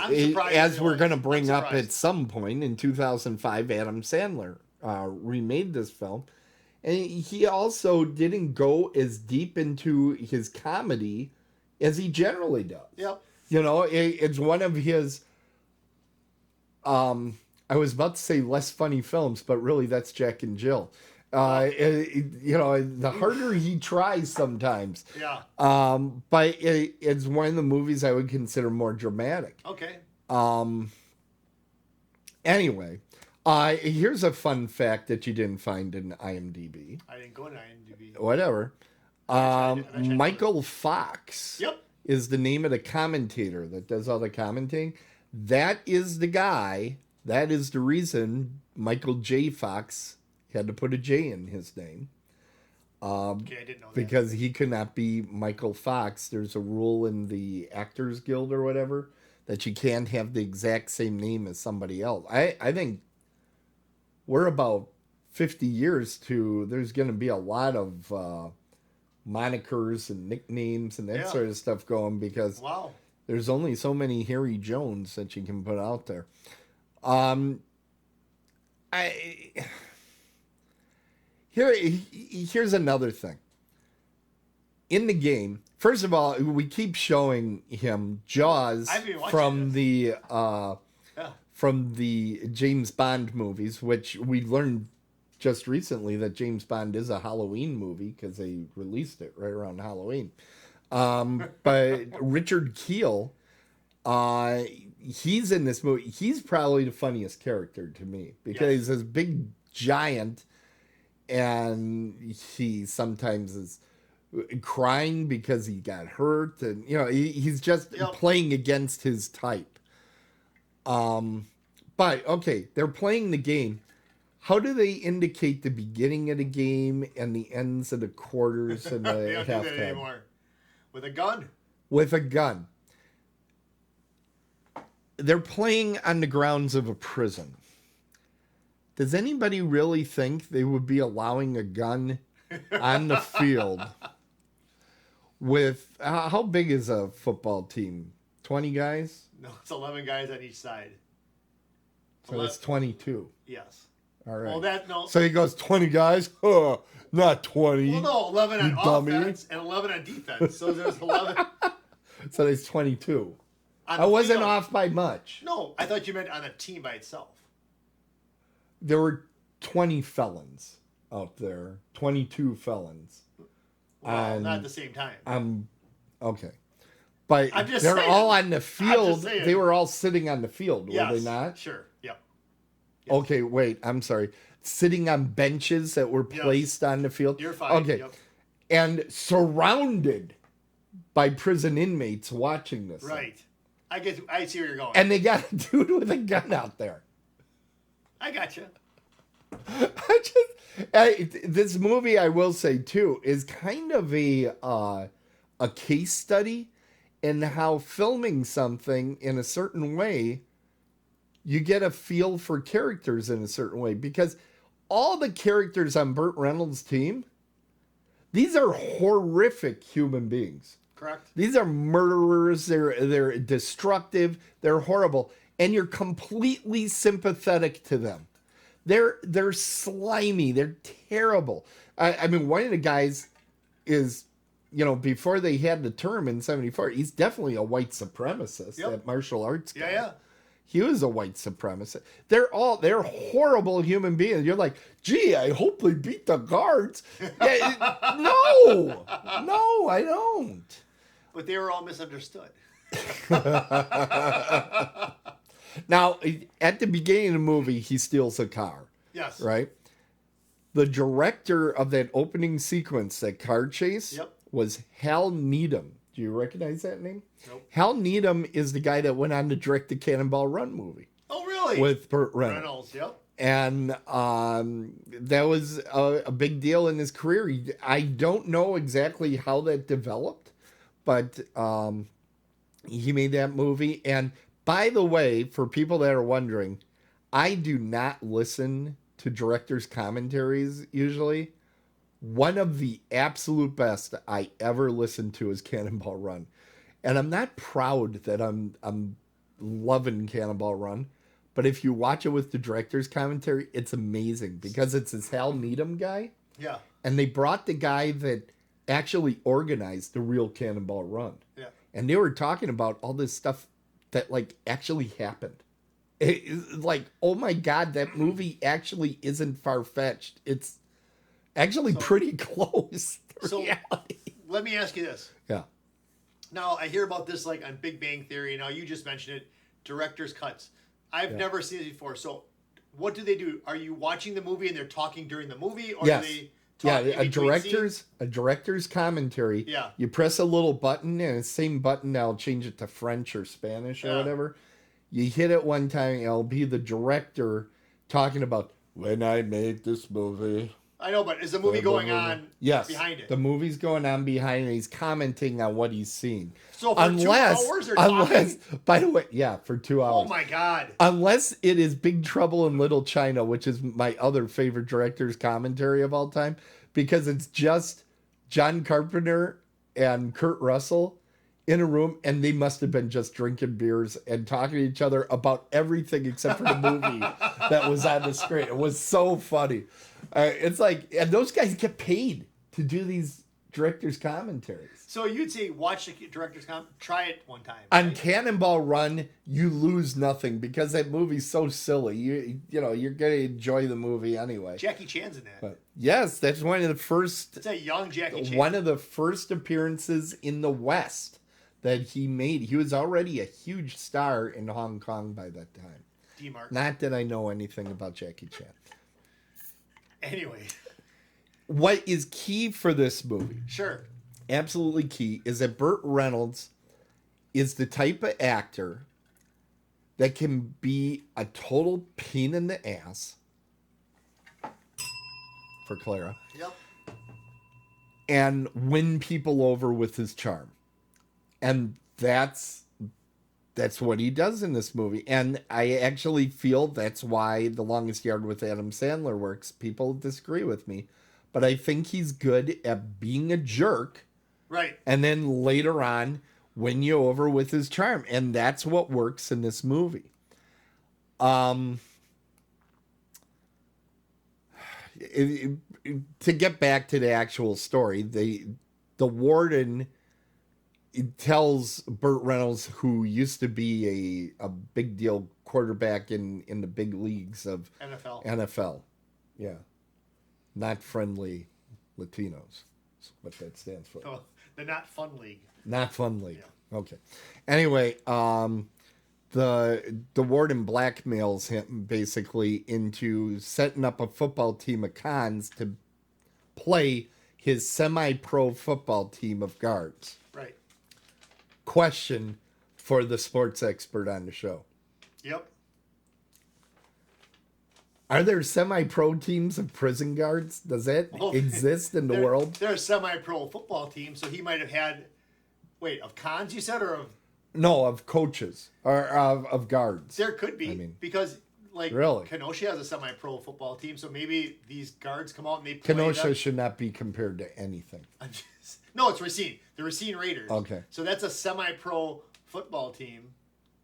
we're going to bring up at some point in 2005, Adam Sandler remade this film. And he also didn't go as deep into his comedy as he generally does. Yep. It's one of his, I was about to say less funny films, but really that's Jack and Jill. The harder he tries sometimes. Yeah. But it's one of the movies I would consider more dramatic. Okay. Anyway, here's a fun fact that you didn't find in IMDb. I didn't go to IMDb. Whatever. Michael Fox. Yep. Is the name of the commentator that does all the commenting. That is the guy. That is the reason Michael J. Fox had to put a J in his name. I didn't know that. Because he could not be Michael Fox. There's a rule in the Actors Guild or whatever that you can't have the exact same name as somebody else. I think we're about 50 years to, there's going to be a lot of monikers and nicknames and that sort of stuff going, because there's only so many Harry Jones that you can put out there. Here's another thing. In the game, First of all, we keep showing him Jaws I've been watching from this. from the James Bond movies, which we learned just recently that James Bond is a Halloween movie because they released it right around Halloween. But Richard Keel, he's in this movie. He's probably the funniest character to me because he's this big giant, and he sometimes is crying because he got hurt, and he's just playing against his type. But okay, they're playing the game. How do they indicate the beginning of the game and the ends of the quarters and the They don't do that halftime? anymore. With a gun. With a gun. They're playing on the grounds of a prison. Does anybody really think they would be allowing a gun on the field with how big is a football team? 20 guys? No, it's 11 guys on each side. So it's 22. Yes. All right. Well, no. So he goes 20 guys? Not 20. Well, no, 11 on You dummy. offense and 11 on defense. So there's 11. So there's 22. On I the wasn't field. off by much. No, I thought you meant on a team by itself. There were 20 felons out there. 22 felons. Well, not at the same time. Okay. But I'm just they're saying. all on the field. saying. They were all sitting on the field, Yes, were they not? Sure. Yep. Okay, wait. I'm sorry. Sitting on benches that were placed on the field. You're fine. Okay. Yep. And surrounded by prison inmates watching this. Right. I see where you're going. And they got a dude with a gun out there. I got you. This movie, I will say too, is kind of a case study in how filming something in a certain way, you get a feel for characters in a certain way, because all the characters on Burt Reynolds' team, these are horrific human beings. Correct. These are murderers. They're destructive. They're horrible, and you're completely sympathetic to them. They're slimy. They're terrible. I mean, one of the guys is, before they had the term in '74, he's definitely a white supremacist. Yep. That martial arts guy. Yeah. He was a white supremacist. They're horrible human beings. You're like, gee, I hope they beat the guards. No, I don't. But they were all misunderstood. Now, at the beginning of the movie, he steals a car. Yes. Right? The director of that opening sequence, that car chase, was Hal Needham. Do you recognize that name? Nope. Hal Needham is the guy that went on to direct the Cannonball Run movie. Oh, really? With Burt Reynolds. Yep. And that was a big deal in his career. I don't know exactly how that developed, but he made that movie. And by the way, for people that are wondering, I do not listen to directors' commentaries usually. One of the absolute best I ever listened to is Cannonball Run. And I'm not proud that I'm loving Cannonball Run, but if you watch it with the director's commentary, it's amazing because it's this Hal Needham guy. Yeah. And they brought the guy that actually organized the real Cannonball Run. Yeah. And they were talking about all this stuff that actually happened. It's like, oh my God, that movie actually isn't far-fetched. It's actually pretty close to reality. Let me ask you this. Yeah. Now, I hear about this on Big Bang Theory. Now, you just mentioned it. Director's cuts. I've never seen it before. So what do? Are you watching the movie and they're talking during the movie? Or Yes. are they talking in between scenes? A director's commentary. Yeah. You press a little button, and the same button now will change it to French or Spanish or whatever. You hit it one time, it'll be the director talking about when I made this movie. I know, but is the movie going on behind it? The movie's going on behind it. He's commenting on what he's seen. So for 2 hours they're talking? By the way, for 2 hours. Oh my God. Unless it is Big Trouble in Little China, which is my other favorite director's commentary of all time, because it's just John Carpenter and Kurt Russell in a room, and they must have been just drinking beers and talking to each other about everything except for the movie that was on the screen. It was so funny. It's like, and those guys get paid to do these director's commentaries. So you'd say watch the director's try it one time. On right? Cannonball Run, you lose nothing because that movie's so silly. You know, you're going to enjoy the movie anyway. Jackie Chan's in that. But yes, that's one of the first. It's a young Jackie Chan. One of the first appearances in the West that he made. He was already a huge star in Hong Kong by that time. D-Mark. Not that I know anything about Jackie Chan. Anyway. What is key for this movie? Sure. Absolutely key is that Burt Reynolds is the type of actor that can be a total pain in the ass for Clara. Yep. And win people over with his charm. And that's what he does in this movie. And I actually feel that's why The Longest Yard with Adam Sandler works. People disagree with me. But I think he's good at being a jerk. Right. And then later on, win you over with his charm. And that's what works in this movie. To get back to the actual story, the warden tells Burt Reynolds, who used to be a big deal quarterback in the big leagues of NFL. Yeah. Not friendly Latinos. That's what that stands for. Oh, the Not Fun League. Not Fun League. Yeah. Okay. Anyway, the warden blackmails him basically into setting up a football team of cons to play his semi-pro football team of guards. Right. Question for the sports expert on the show. Yep. Are there semi-pro teams of prison guards? Does that exist in the world? They're a semi-pro football team, so he might have had... Wait, of cons you said, or of... No, of coaches. Or of guards. There could be, because, like, really? Kenosha has a semi-pro football team, so maybe these guards come out and they play Kenosha them. should not be compared to anything. No, it's Racine. The Racine Raiders. Okay. So that's a semi-pro football team.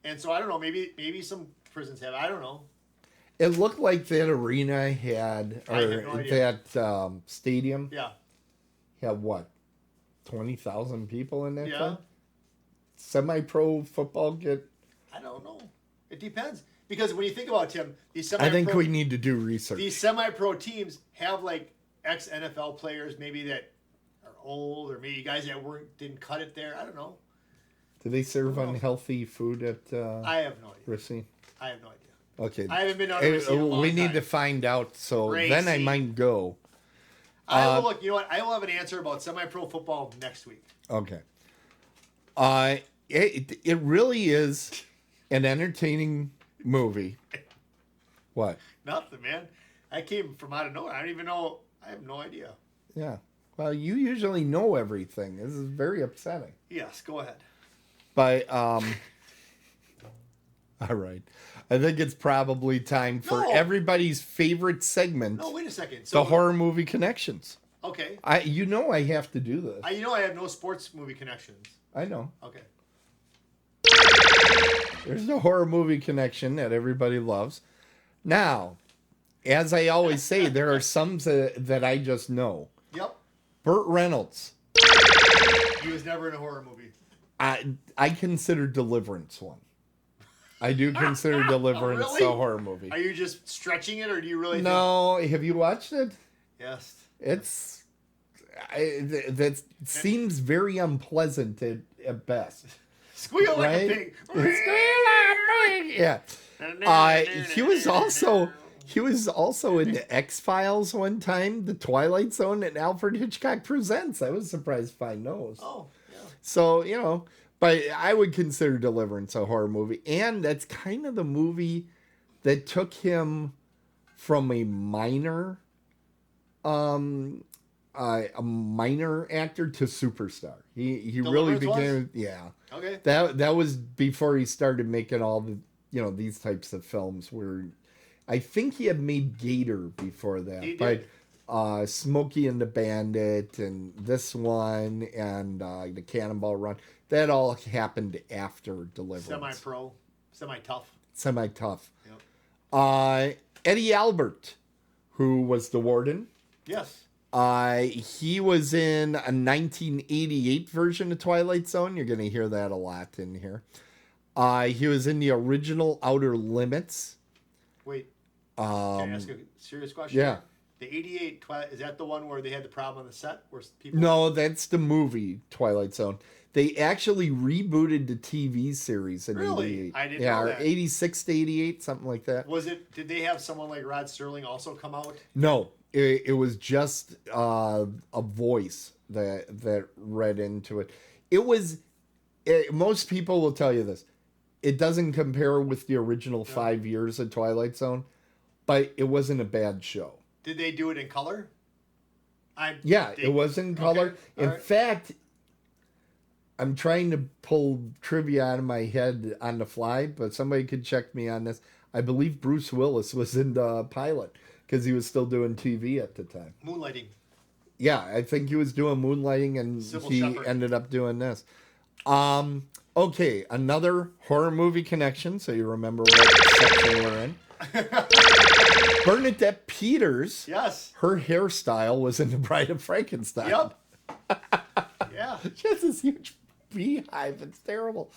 And so I don't know, maybe some prisons have, I don't know. It looked like that arena had, I have no idea. that stadium Yeah. had what, 20,000 people in that Yeah. thing? Semi-pro football get... I don't know. It depends. Because when you think about, Tim, these I think semi-pro... we need to do research. These semi-pro teams have, like, ex-NFL players maybe that are old, or maybe guys that didn't cut it there. I don't know. Do they serve unhealthy food at I have no idea. Racine? I have no idea. Okay. I haven't been on Racine in a long We need time. to find out, so then I Racine. might go. I will look. You know what? I will have an answer about semi-pro football next week. Okay. It really is an entertaining movie. What? Nothing, man. I came from out of nowhere. I don't even know. I have no idea. Yeah. Well, you usually know everything. This is very upsetting. Yes, go ahead. But all right. I think it's probably time for No. everybody's favorite segment, No, wait a second. the horror movie connections. Okay. I have to do this. You know I have no sports movie connections. I know. Okay. There's the horror movie connection that everybody loves. Now, as I always say, there are some that I just know. Yep. Burt Reynolds. He was never in a horror movie. I consider Deliverance one. I do consider Deliverance Really? a horror movie. Are you just stretching it, or do you really? No, have you watched it? Yes. That seems very unpleasant at best. Squeal like Right? a pig. Yeah. He was also in the X-Files one time, The Twilight Zone, and Alfred Hitchcock Presents. I was surprised to find those. Oh, yeah. So, but I would consider Deliverance a horror movie. And that's kind of the movie that took him from a minor actor to superstar. He really Deliverance became, yeah. Okay. That was before he started making all the, these types of films where I think he had made Gator before that. He but did. Smokey and the Bandit and this one and the Cannonball Run, that all happened after Deliverance. Semi-pro, semi-tough. Semi-tough. Yep. Eddie Albert, who was the warden. Yes. He was in a 1988 version of Twilight Zone. You're going to hear that a lot in here. He was in the original Outer Limits. Wait. Can I ask a serious question? Yeah. The 88 Twilight, is that the one where they had the problem on the set? Where people... No, that's the movie Twilight Zone. They actually rebooted the TV series in 88. I didn't know that. 86 to 88, something like that. Did they have someone like Rod Serling also come out? No, it was just a voice that read into it. Most people will tell you this. It doesn't compare with the original 5 years of Twilight Zone, but it wasn't a bad show. Did they do it in color? It was in color. Okay. In fact, I'm trying to pull trivia out of my head on the fly, but somebody could check me on this. I believe Bruce Willis was in the pilot because he was still doing TV at the time. Moonlighting. Yeah, I think he was doing moonlighting, and he ended up doing this. Okay, another horror movie connection, so you remember what section we're in. Bernadette Peters. Yes. Her hairstyle was in The Bride of Frankenstein. Yep. Yeah. She has this huge beehive. It's terrible.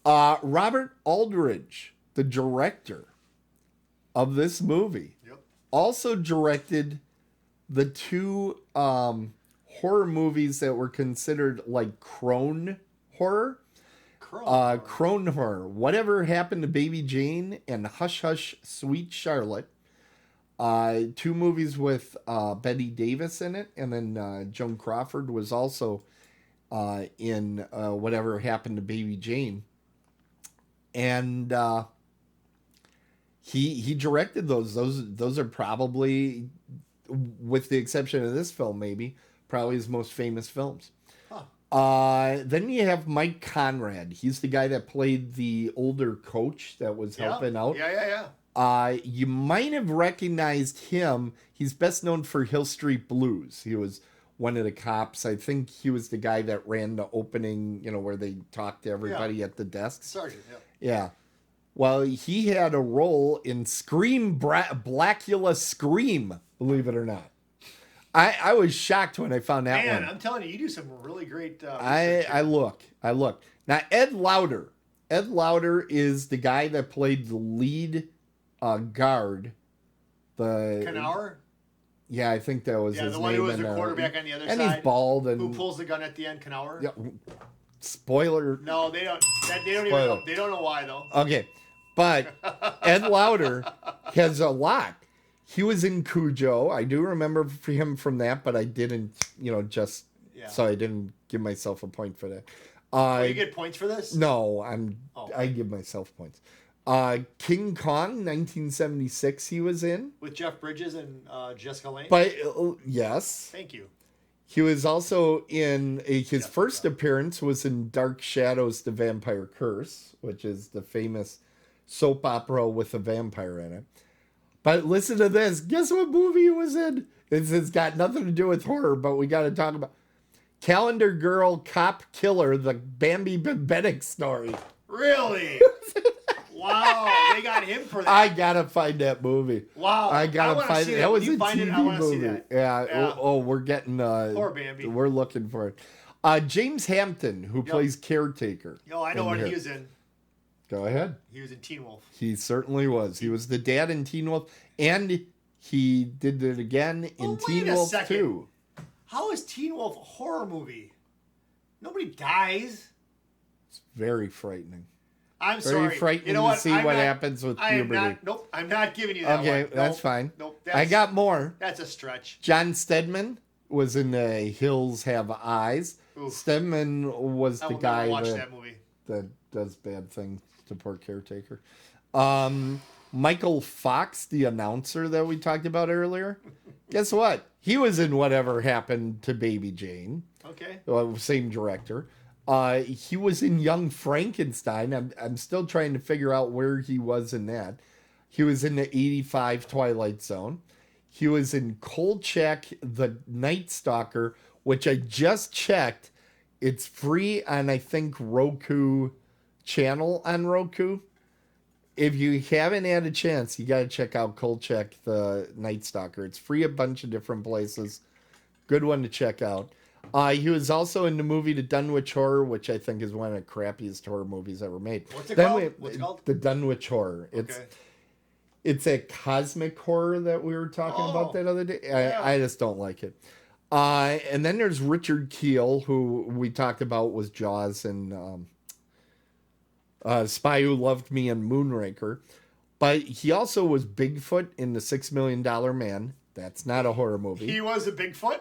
Robert Aldridge, the director of this movie, also directed the two horror movies that were considered like crone horror. Crone horror. Whatever Happened to Baby Jane and Hush Hush Sweet Charlotte. Two movies with Betty Davis in it, and then Joan Crawford was also in Whatever Happened to Baby Jane. And he directed those. Those are probably, with the exception of this film, maybe probably his most famous films. Then you have Mike Conrad. He's the guy that played the older coach that was helping out. Yeah. You might have recognized him. He's best known for Hill Street Blues. He was one of the cops. I think he was the guy that ran the opening, where they talked to everybody at the desk. Sergeant, yeah. Well, he had a role in Blackula Scream, believe it or not. I was shocked when I found that one. Man, I'm telling you do some really great I look. Now, Ed Lauder. Ed Lauder is the guy that played the lead guard. Knauer? Yeah, I think that was his name. Yeah, the one who was the quarterback on the other side. And he's bald. And who pulls the gun at the end, Knauer? Yeah. Spoiler. No, they don't. They don't even know. They don't know why, though. Okay. But Ed Lauder has a lot. He was in Cujo. I do remember him from that, but I didn't, so I didn't give myself a point for that. You get points for this? No, I give myself points. King Kong, 1976, he was in. With Jeff Bridges and Jessica Lange? But, yes. Thank you. He was also in, his first appearance was in Dark Shadows, The Vampire Curse, which is the famous soap opera with a vampire in it. But listen to this. Guess what movie he was in? It's got nothing to do with horror, but we got to talk about Calendar Girl Cop Killer, the Bambi Bebetic story. Really? Wow, they got him for that. I got to find that movie. Wow. I got to find it. That was a TV movie. Yeah. Oh, we're getting... Poor Bambi. We're looking for it. James Hampton, who plays Caretaker. I know what he was in. Go ahead. He was in Teen Wolf. He certainly was. He was the dad in Teen Wolf, and he did it again in Teen Wolf 2. How is Teen Wolf a horror movie? Nobody dies. It's very frightening. I'm sorry. Very frightening to see what happens with puberty. I'm not giving you that one. Okay, that's fine. Nope, I got more. That's a stretch. John Stedman was in The Hills Have Eyes. Oof. Stedman was the guy that does bad things to poor Caretaker. Michael Fox, the announcer that we talked about earlier. Guess what? He was in Whatever Happened to Baby Jane. Okay. Same director. He was in Young Frankenstein. I'm still trying to figure out where he was in that. He was in the 85 Twilight Zone. He was in Kolchak, the Night Stalker, which I just checked. It's free on, I think, Roku channel on Roku. If you haven't had a chance, you got to check out Kolchak, the Night Stalker. It's free a bunch of different places. Good one to check out. He was also in the movie The Dunwich Horror, which I think is one of the crappiest horror movies ever made. What's it called? What's it called? The Dunwich Horror. It's a cosmic horror that we were talking about that other day. I just don't like it. And then there's Richard Keel, who we talked about was Jaws and Spy Who Loved Me and Moonraker. But he also was Bigfoot in The $6 Million Man. That's not a horror movie. He was a Bigfoot?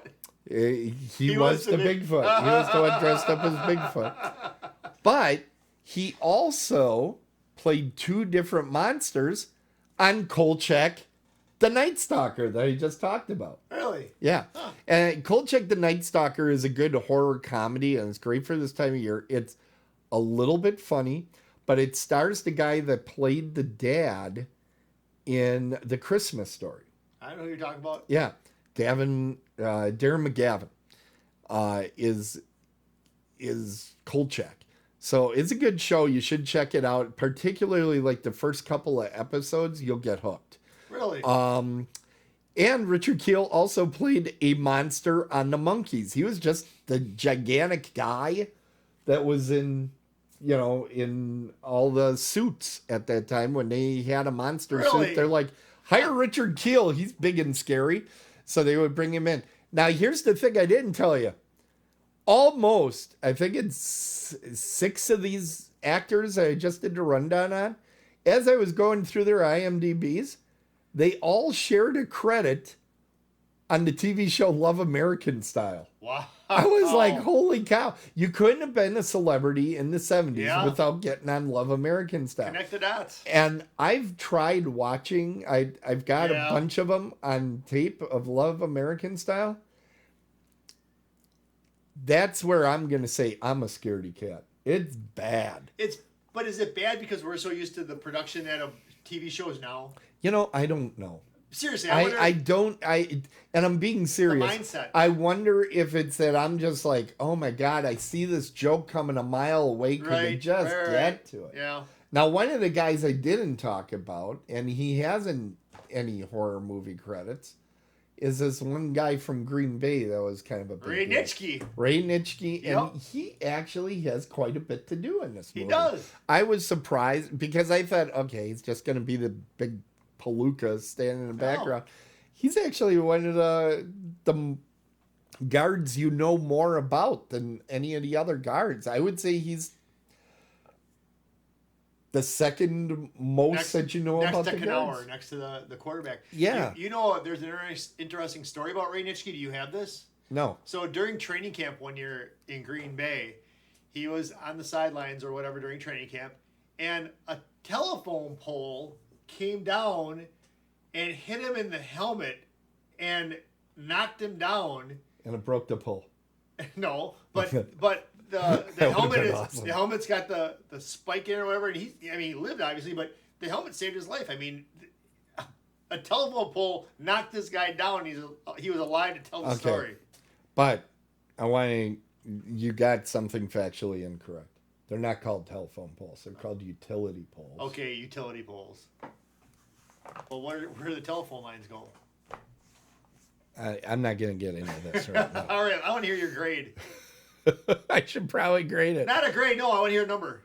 He was the Bigfoot. He was the one dressed up as Bigfoot. But he also played 2 different monsters on Kolchak, the Night Stalker that I just talked about. Really? Yeah. Huh. And Kolchak, the Night Stalker is a good horror comedy, and it's great for this time of year. It's a little bit funny, but it stars the guy that played the dad in The Christmas Story. I don't know who you're talking about. Yeah. Darren McGavin is Kolchak. So it's a good show. You should check it out. Particularly like the first couple of episodes, you'll get hooked. Really? And Richard Keel also played a monster on The Monkees. He was just the gigantic guy that was in all the suits at that time when they had a monster suit. They're like, hire Richard Keel. He's big and scary. So they would bring him in. Now, here's the thing I didn't tell you. Almost, I think it's 6 of these actors I just did a rundown on. As I was going through their IMDb's, they all shared a credit on the TV show Love American Style. Wow. I was like, holy cow. You couldn't have been a celebrity in the 70s without getting on Love American Style. Connect the dots. And I've tried watching, I've got a bunch of them on tape of Love American Style. That's where I'm going to say I'm a scaredy cat. It's bad. But is it bad because we're so used to the production of TV shows now? I don't know. Seriously, and I'm being serious. The mindset. I wonder if it's that I'm just like, oh my God, I see this joke coming a mile away. Could they just get to it? Yeah. Now, one of the guys I didn't talk about, and he hasn't any horror movie credits, is this one guy from Green Bay that was kind of a big deal. Ray Nitschke. And he actually has quite a bit to do in this movie. He does. I was surprised because I thought, okay, he's just going to be the big palooka standing in the background. He's actually one of the guards you know more about than any of the other guards. I would say he's the second most that you know about the guards. Next to next to the quarterback. Yeah. You know, there's an interesting story about Ray Nitschke. Do you have this? No. So during training camp one year in Green Bay, he was on the sidelines or whatever during training camp, and a telephone pole came down and hit him in the helmet and knocked him down. And it broke the pole. No, but the helmet's got the spike in it or whatever, and he lived obviously, but the helmet saved his life. I mean, a telephone pole knocked this guy down. He was alive to tell the story. But you got something factually incorrect. They're not called telephone poles. They're called utility poles. Okay, utility poles. Well, where do the telephone lines go? I'm not going to get into this right now. All right, I want to hear your grade. I should probably grade it. Not a grade, no. I want to hear a number.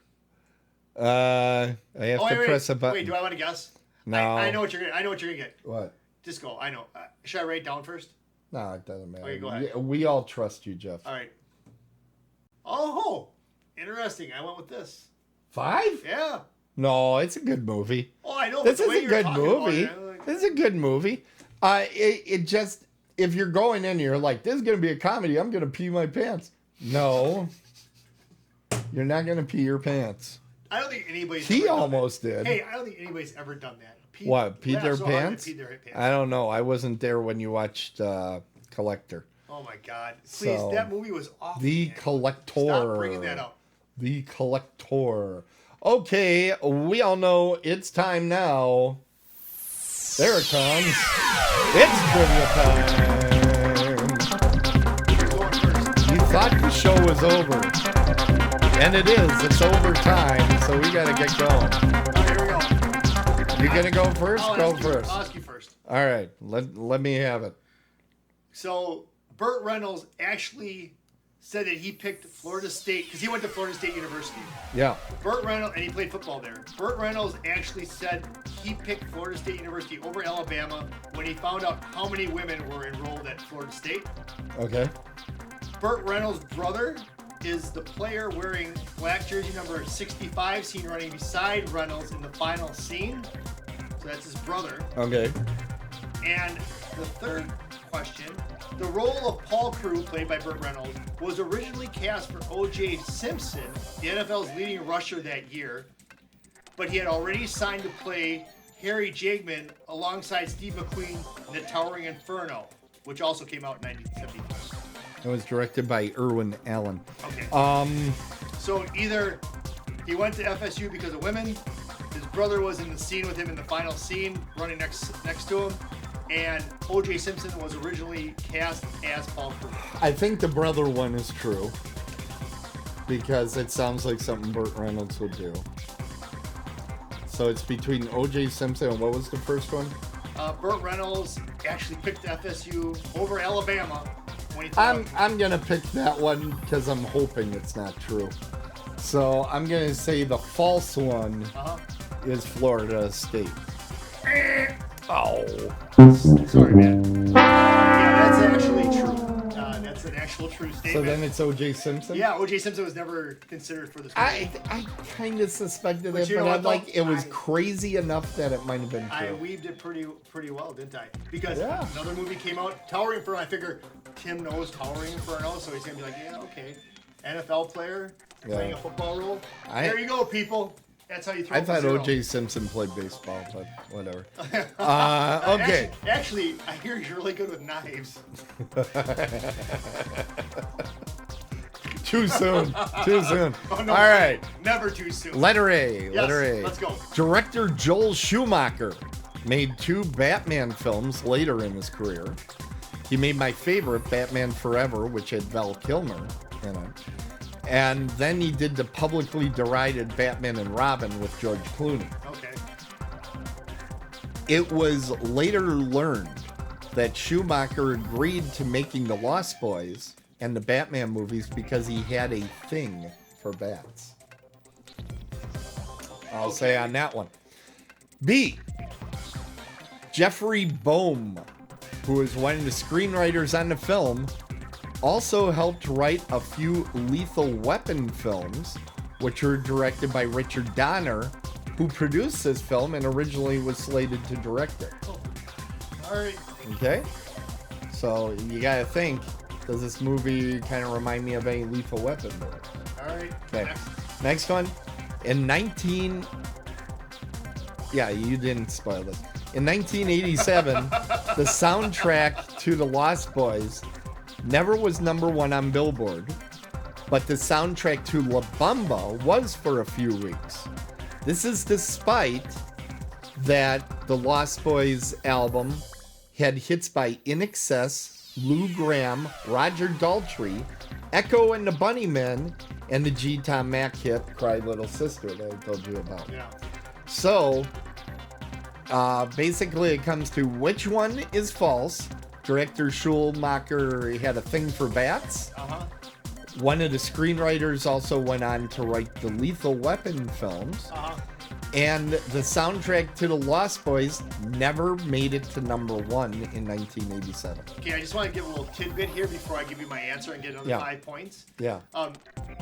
I have to press a button. Wait, do I want to guess? No. I know what you're going to get. What? Just go. I know. Should I write it down first? No, it doesn't matter. Okay, go ahead. We all trust you, Jeff. All right. Oh, interesting. I went with this. 5? Yeah. No, it's a good movie. Oh, I know. This is a good movie. This is a good movie. It just, if you're going in, you're like, this is going to be a comedy. I'm going to pee my pants. No. You're not going to pee your pants. I don't think anybody's He almost did. Hey, I don't think anybody's ever done that. What, peed their pants? Peed their pants? I don't know. I wasn't there when you watched Collector. Oh, my God. Please, that movie was awful. The Collector. Stop bringing that up. The Collector. Okay, we all know it's time now. There it comes. It's trivia time. You thought the show was over. And it is. It's overtime, so we got to get going. All right, here we go. You going to go first? Go first. I'll ask you first. All right, let me have it. So, Burt Reynolds actually said that he picked Florida State because he went to Florida State University. Yeah. Burt Reynolds, and he played football there. Burt Reynolds actually said he picked Florida State University over Alabama when he found out how many women were enrolled at Florida State. Okay. Burt Reynolds' brother is the player wearing black jersey number 65, seen running beside Reynolds in the final scene. So that's his brother. Okay. And the third question, the role of Paul Crewe, played by Burt Reynolds, was originally cast for O.J. Simpson, the NFL's leading rusher that year, but he had already signed to play Harry Jaegman alongside Steve McQueen in The Towering Inferno, which also came out in 1975. It was directed by Irwin Allen. Okay. So either he went to FSU because of women, his brother was in the scene with him in the final scene, running next to him, and O.J. Simpson was originally cast as Paul Crewe. I think the brother one is true because it sounds like something Burt Reynolds would do. So it's between O.J. Simpson and what was the first one? Burt Reynolds actually picked FSU over Alabama when he I'm gonna pick that one because I'm hoping it's not true. So I'm gonna say the false one is Florida State. Oh. Sorry, man. Yeah, that's actually true. That's an actual true statement. So then it's O.J. Simpson? Yeah, O.J. Simpson was never considered for this movie. I kind of suspected But it, you know but what, it was crazy enough that it might have been I true. weaved it pretty well, didn't I? Because Yeah. another movie came out, Towering Inferno. I figure Tim knows Towering Inferno, so he's going to be like, yeah, okay. NFL player playing a football role. There you go, people. That's how you throw I thought zero. O.J. Simpson played baseball, but whatever. Okay. Actually, I hear he's really good with knives. Too soon. Too soon. Oh, no, All right. Never too soon. Letter A. Yes, Letter A. let's go. Director Joel Schumacher made 2 Batman films later in his career. He made my favorite, Batman Forever, which had Val Kilmer in it. And then he did the publicly derided Batman and Robin with George Clooney. Okay. It was later learned that Schumacher agreed to making The Lost Boys and the Batman movies because he had a thing for bats. I'll say on that one. B. Jeffrey Boehm, who is one of the screenwriters on the film, also helped write a few Lethal Weapon films, which were directed by Richard Donner, who produced this film and originally was slated to direct it. Oh. All right. Okay? So you gotta think, does this movie kind of remind me of a Lethal Weapon movie? All right. Okay. Next one. Yeah, you didn't spoil this. In 1987, the soundtrack to The Lost Boys never was #1 on Billboard, but the soundtrack to La Bamba was for a few weeks. This is despite that the Lost Boys album had hits by In Excess, Lou Gramm, Roger Daltrey, Echo and the Bunnymen, and the G. Tom Mack hit Cry Little Sister that I told you about. Yeah. So, basically it comes to which one is false. Director Schumacher had a thing for bats. One of the screenwriters also went on to write the Lethal Weapon films. And the soundtrack to The Lost Boys never made it to #1 in 1987. Okay, I just want to give a little tidbit here before I give you my answer and get another 5 points. Yeah.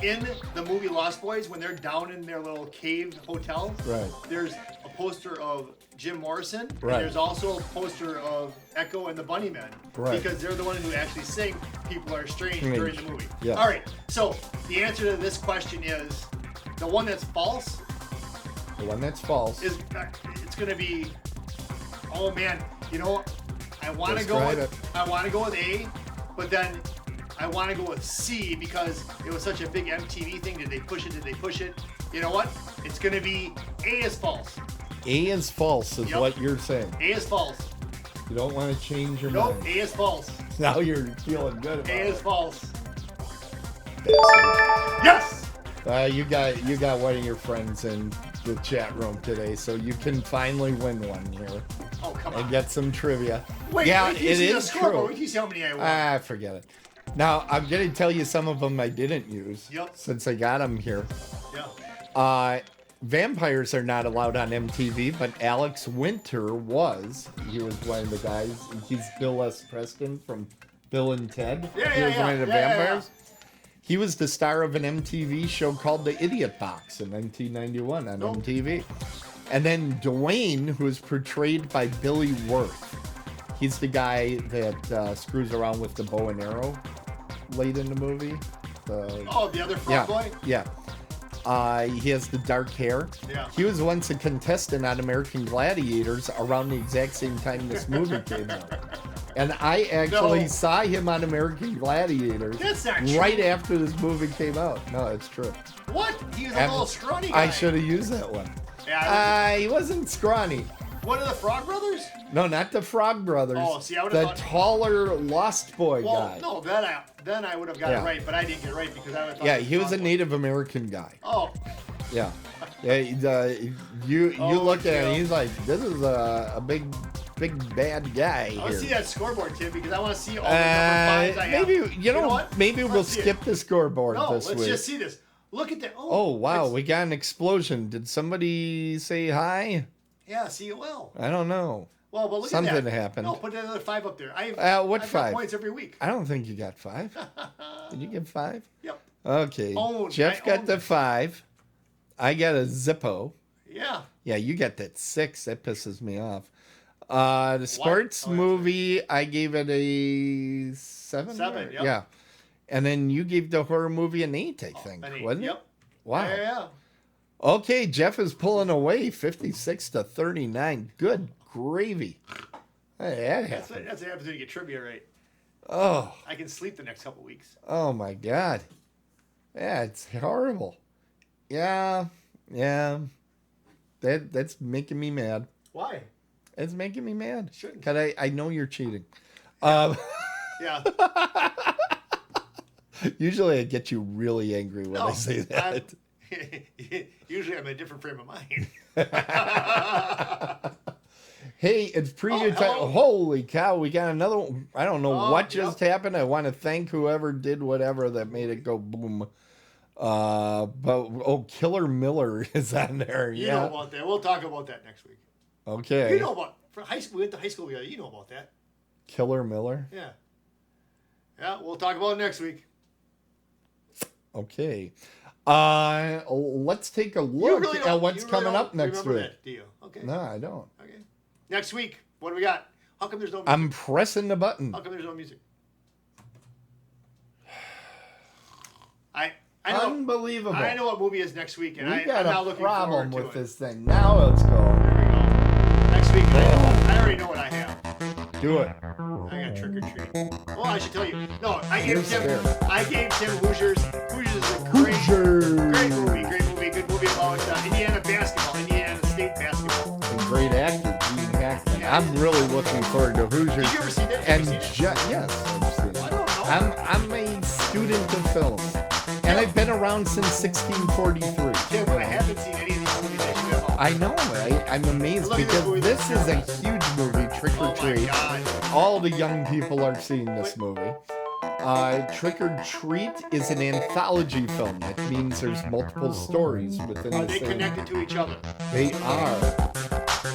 In the movie Lost Boys, when they're down in their little cave hotel, Right. there's a poster of Jim Morrison, Right. and there's also a poster of Echo and the Bunnymen, Right. because they're the ones who actually sing "People Are Strange" during the movie. Yeah. All right, so the answer to this question is the one that's false. The one that's false. Is it's going to be? Oh man, you know, I want to Describe go. it. I want to go with A, but then I want to go with C because it was such a big MTV thing. Did they push it? Did they push it? You know what? It's going to be A is false. A is false is what you're saying. A is false. You don't want to change your Nope, mind. A is false. Now you're feeling good about A it. is false. Bastard. Yes! You got one of your friends in the chat room today, so you can finally win one here. Oh, come on. And get some trivia. Wait, yeah, wait, it is true. Wait, you see how many I won. Forget it. Now, I'm going to tell you some of them I didn't use. Yep. Since I got them here. Yeah. Vampires are not allowed on MTV, but Alex Winter was. He was one of the guys. He's Bill S. Preston from Bill and Ted. Yeah, he was one of the vampires. Yeah. He was the star of an MTV show called The Idiot Box in 1991 on MTV. And then Dwayne, who was portrayed by Billy Wirth. He's the guy that screws around with the bow and arrow late in the movie. The other frog boy? Yeah. He has the dark hair. Yeah. He was once a contestant on American Gladiators around the exact same time this movie came out. And I actually saw him on American Gladiators. That's not true. Right after this movie came out. No, it's true. What? He was a little scrawny guy. I should have used that one. Yeah, he wasn't scrawny. One of the Frog Brothers? No, not the Frog Brothers. Oh, see, I would have thought... The taller Lost Boy guy. No, then I would have got it right, but I didn't get it right because I would have thought... Yeah, he was a Native American guy. Oh. Yeah. You look at him, he's like, this is a big bad guy here. I want to see that scoreboard, Tim, because I want to see all the number fives I have. Maybe, you know what? Maybe we'll skip the scoreboard this week. Let's just see this. Look at that. Oh, wow, we got an explosion. Did somebody say hi? Yeah, see you well. I don't know. Well, but look Something at that. happened. No, put another 5 up there. What I've 5? got points every week. I don't think you got 5. Did you get 5? Yep. Okay. Jeff got the 5. I got a Zippo. Yeah. Yeah, you got that 6. That pisses me off. The sports movie, right. I gave it a 7. 7, yep. Yeah. And then you gave the horror movie an 8, I think. An 8, wasn't yep. it? Wow. Yeah. Okay, Jeff is pulling away 56-39. Good gravy. Hey, that happened. That's what happens when you get trivia right. Oh. I can sleep the next couple weeks. Oh, my God. Yeah, it's horrible. Yeah. That's making me mad. Why? It's making me mad. Shouldn't. Because I know you're cheating. Yeah. Usually I get you really angry when I say that. Usually I'm in a different frame of mind. Hey, it's preview time. Holy cow, we got another one. I don't know what just happened. I want to thank whoever did whatever that made it go boom. But Killer Miller is on there. You know about that. We'll talk about that next week. Okay. You know about high school. We went to high school together. You know about that. Killer Miller? Yeah. Yeah, we'll talk about it next week. Okay. Let's take a look at what's coming up next week. That, do you? Okay. No, I don't. Okay. Next week, what do we got? How come there's no music? I'm pressing the button. How come there's no music? I know, Unbelievable. I know what movie is next week, and I'm got not a looking problem forward with to it. this thing. Now let's go. There we go. Next week, I already know what I have. Do it. I got Trick or Treat. Well, I should tell you. No, I gave Tim Hoosiers. Hoosiers is a great movie. Good movie about Indiana basketball, Indiana State basketball. And great actor, Gene Hackman. Yeah. I'm really looking forward to Hoosiers. Did you ever see that? Yes, I've seen it. I don't know. I'm a student of film, and I've been around since 1643. Tim, I haven't seen any of these movies that you have. I know. I'm amazed because this is a huge movie, Trick or Treat. All the young people are seeing this movie. Trick or Treat is an anthology film. That means there's multiple stories within the same. Are they connected to each other? They are.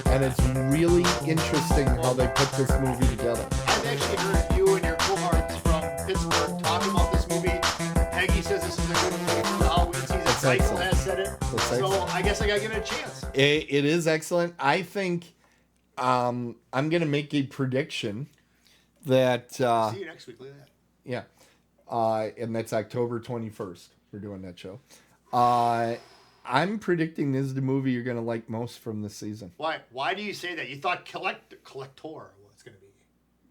And it's really interesting how they put this movie together. I've actually heard you and your cohorts from Pittsburgh talk about this movie. Peggy says this is a good movie for the Halloween season. Michael has said it. So I guess I got to give it a chance. It is excellent. I think I'm going to make a prediction that... see you next week. Look at that. Yeah. And that's October 21st. We're doing that show. I'm predicting this is the movie you're going to like most from this season. Why? Why do you say that? You thought Collector was going to be.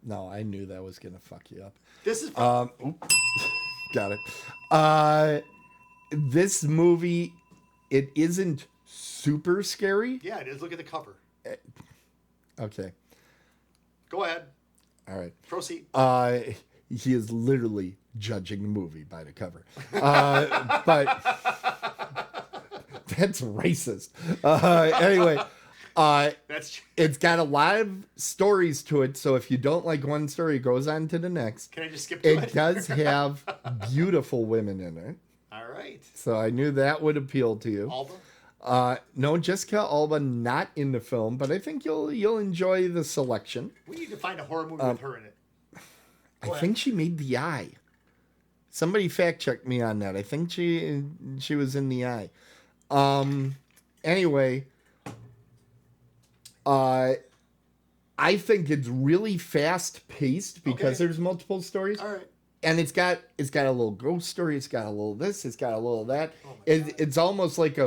No, I knew that was going to fuck you up. This is... Got it. This movie, it isn't super scary. Yeah, it is. Look at the cover. Okay. Go ahead. All right. Proceed. He is literally judging the movie by the cover. But That's racist. Anyway, it's got a lot of stories to it. So if you don't like one story, it goes on to the next. Can I just skip to it? It does have beautiful women in it. All right. So I knew that would appeal to you. Alba? No, Jessica Alba not in the film, but I think you'll enjoy the selection. We need to find a horror movie with her in it. I think she made The Eye. Somebody fact checked me on that. I think she was in The Eye. Anyway, I think it's really fast paced because there's multiple stories. All right. And it's got a little ghost story. It's got a little this. It's got a little that. It's almost like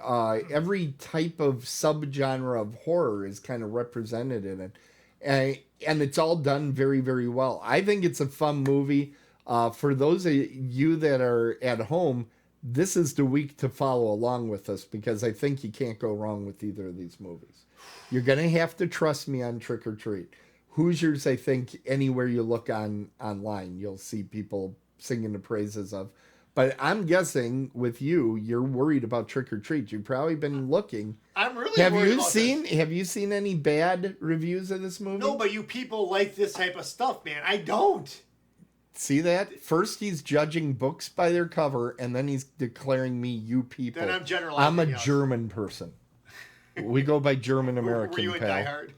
every type of subgenre of horror is kind of represented in it, and it's all done very, very well. I think it's a fun movie. For those of you that are at home, this is the week to follow along with us because I think you can't go wrong with either of these movies. You're gonna have to trust me on Trick or Treat. Hoosiers, I think anywhere you look online, you'll see people singing the praises of. But I'm guessing with you're worried about Trick or Treat. You've probably been looking. I'm really worried about this. Have you seen any bad reviews of this movie? No, but you people like this type of stuff, man. I don't. See that? First he's judging books by their cover, and then he's declaring me you people. Then I'm generalizing. I'm a German person. We go by German American. Were you in Die Hard?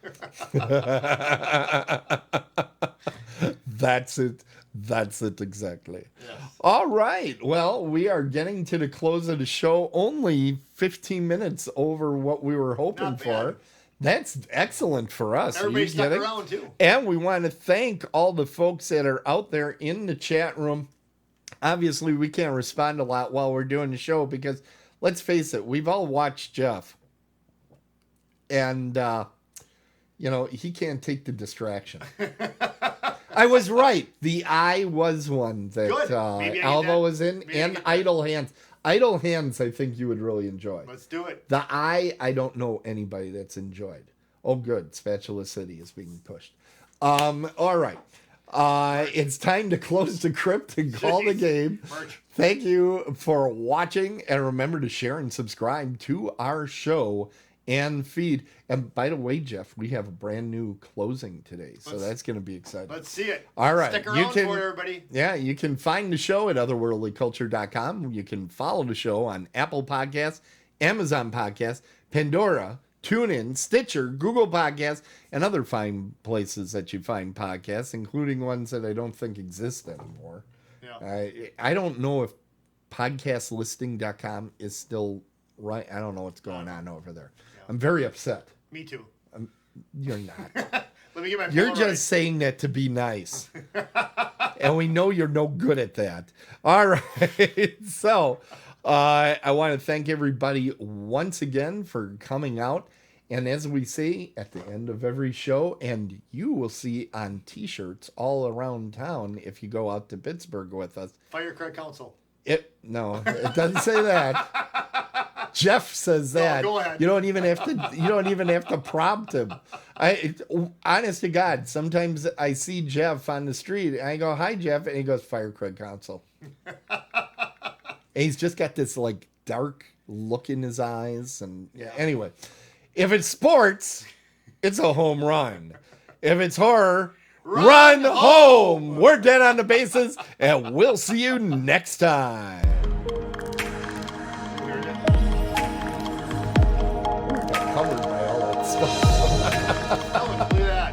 That's it. That's it exactly. Yes. All right. Well, we are getting to the close of the show. Only 15 minutes over what we were hoping for. That's excellent for us. Everybody stuck around too. And we want to thank all the folks that are out there in the chat room. Obviously, we can't respond a lot while we're doing the show because, let's face it, we've all watched Jeff. And, he can't take the distraction. I was right. The Eye was one that Alva was in, and Idle Hands. Idle Hands, I think you would really enjoy. Let's do it. The Eye, I don't know anybody that's enjoyed. Oh, good. Spatula City is being pushed. All right. It's time to close the crypt and call the game. Thank you for watching, and remember to share and subscribe to our show and feed. And by the way, Jeff, we have a brand new closing today, so that's going to be exciting. Let's see it. All right. Stick around for it, everybody. Yeah, you can find the show at otherworldlyculture.com. You can follow the show on Apple Podcasts, Amazon Podcasts, Pandora, TuneIn, Stitcher, Google Podcasts, and other fine places that you find podcasts, including ones that I don't think exist anymore. Yeah. I don't know if podcastlisting.com is still right. I don't know what's going on over there. Yeah. I'm very upset. Me too. You're not. Let me get my You're just saying that to be nice. And we know you're no good at that. All right. So I want to thank everybody once again for coming out. And as we say at the end of every show, and you will see on T-shirts all around town if you go out to Pittsburgh with us. Fire Craig Council. No, it doesn't say that. Jeff says that. No, go ahead. You don't even have to prompt him. Honest to God, sometimes I see Jeff on the street and I go, "Hi, Jeff," and he goes, "Fire Craig Council." And he's just got this like dark look in his eyes. And anyway, if it's sports, it's a home run. If it's horror, run home. We're dead on the bases, and we'll see you next time. Covered by all that stuff. Look at that.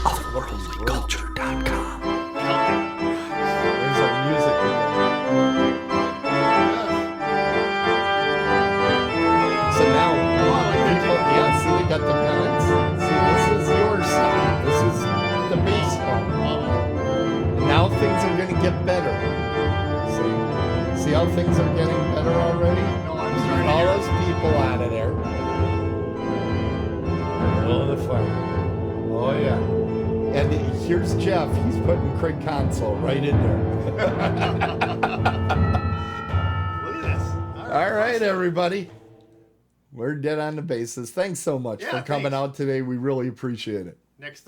Otherworldlyculture.com. There's our music in there. So now, see, they got the pennants. See, this is your side. This is the baseball. Now things are going to get better. See how things are getting better already? No, I'm starting All here. those people out of there. Middle of the fire. Oh, yeah. And here's Jeff. He's putting Craig Console right in there. Look at this. All right, everybody. We're dead on the bases. Thanks so much for coming out today. We really appreciate it. Next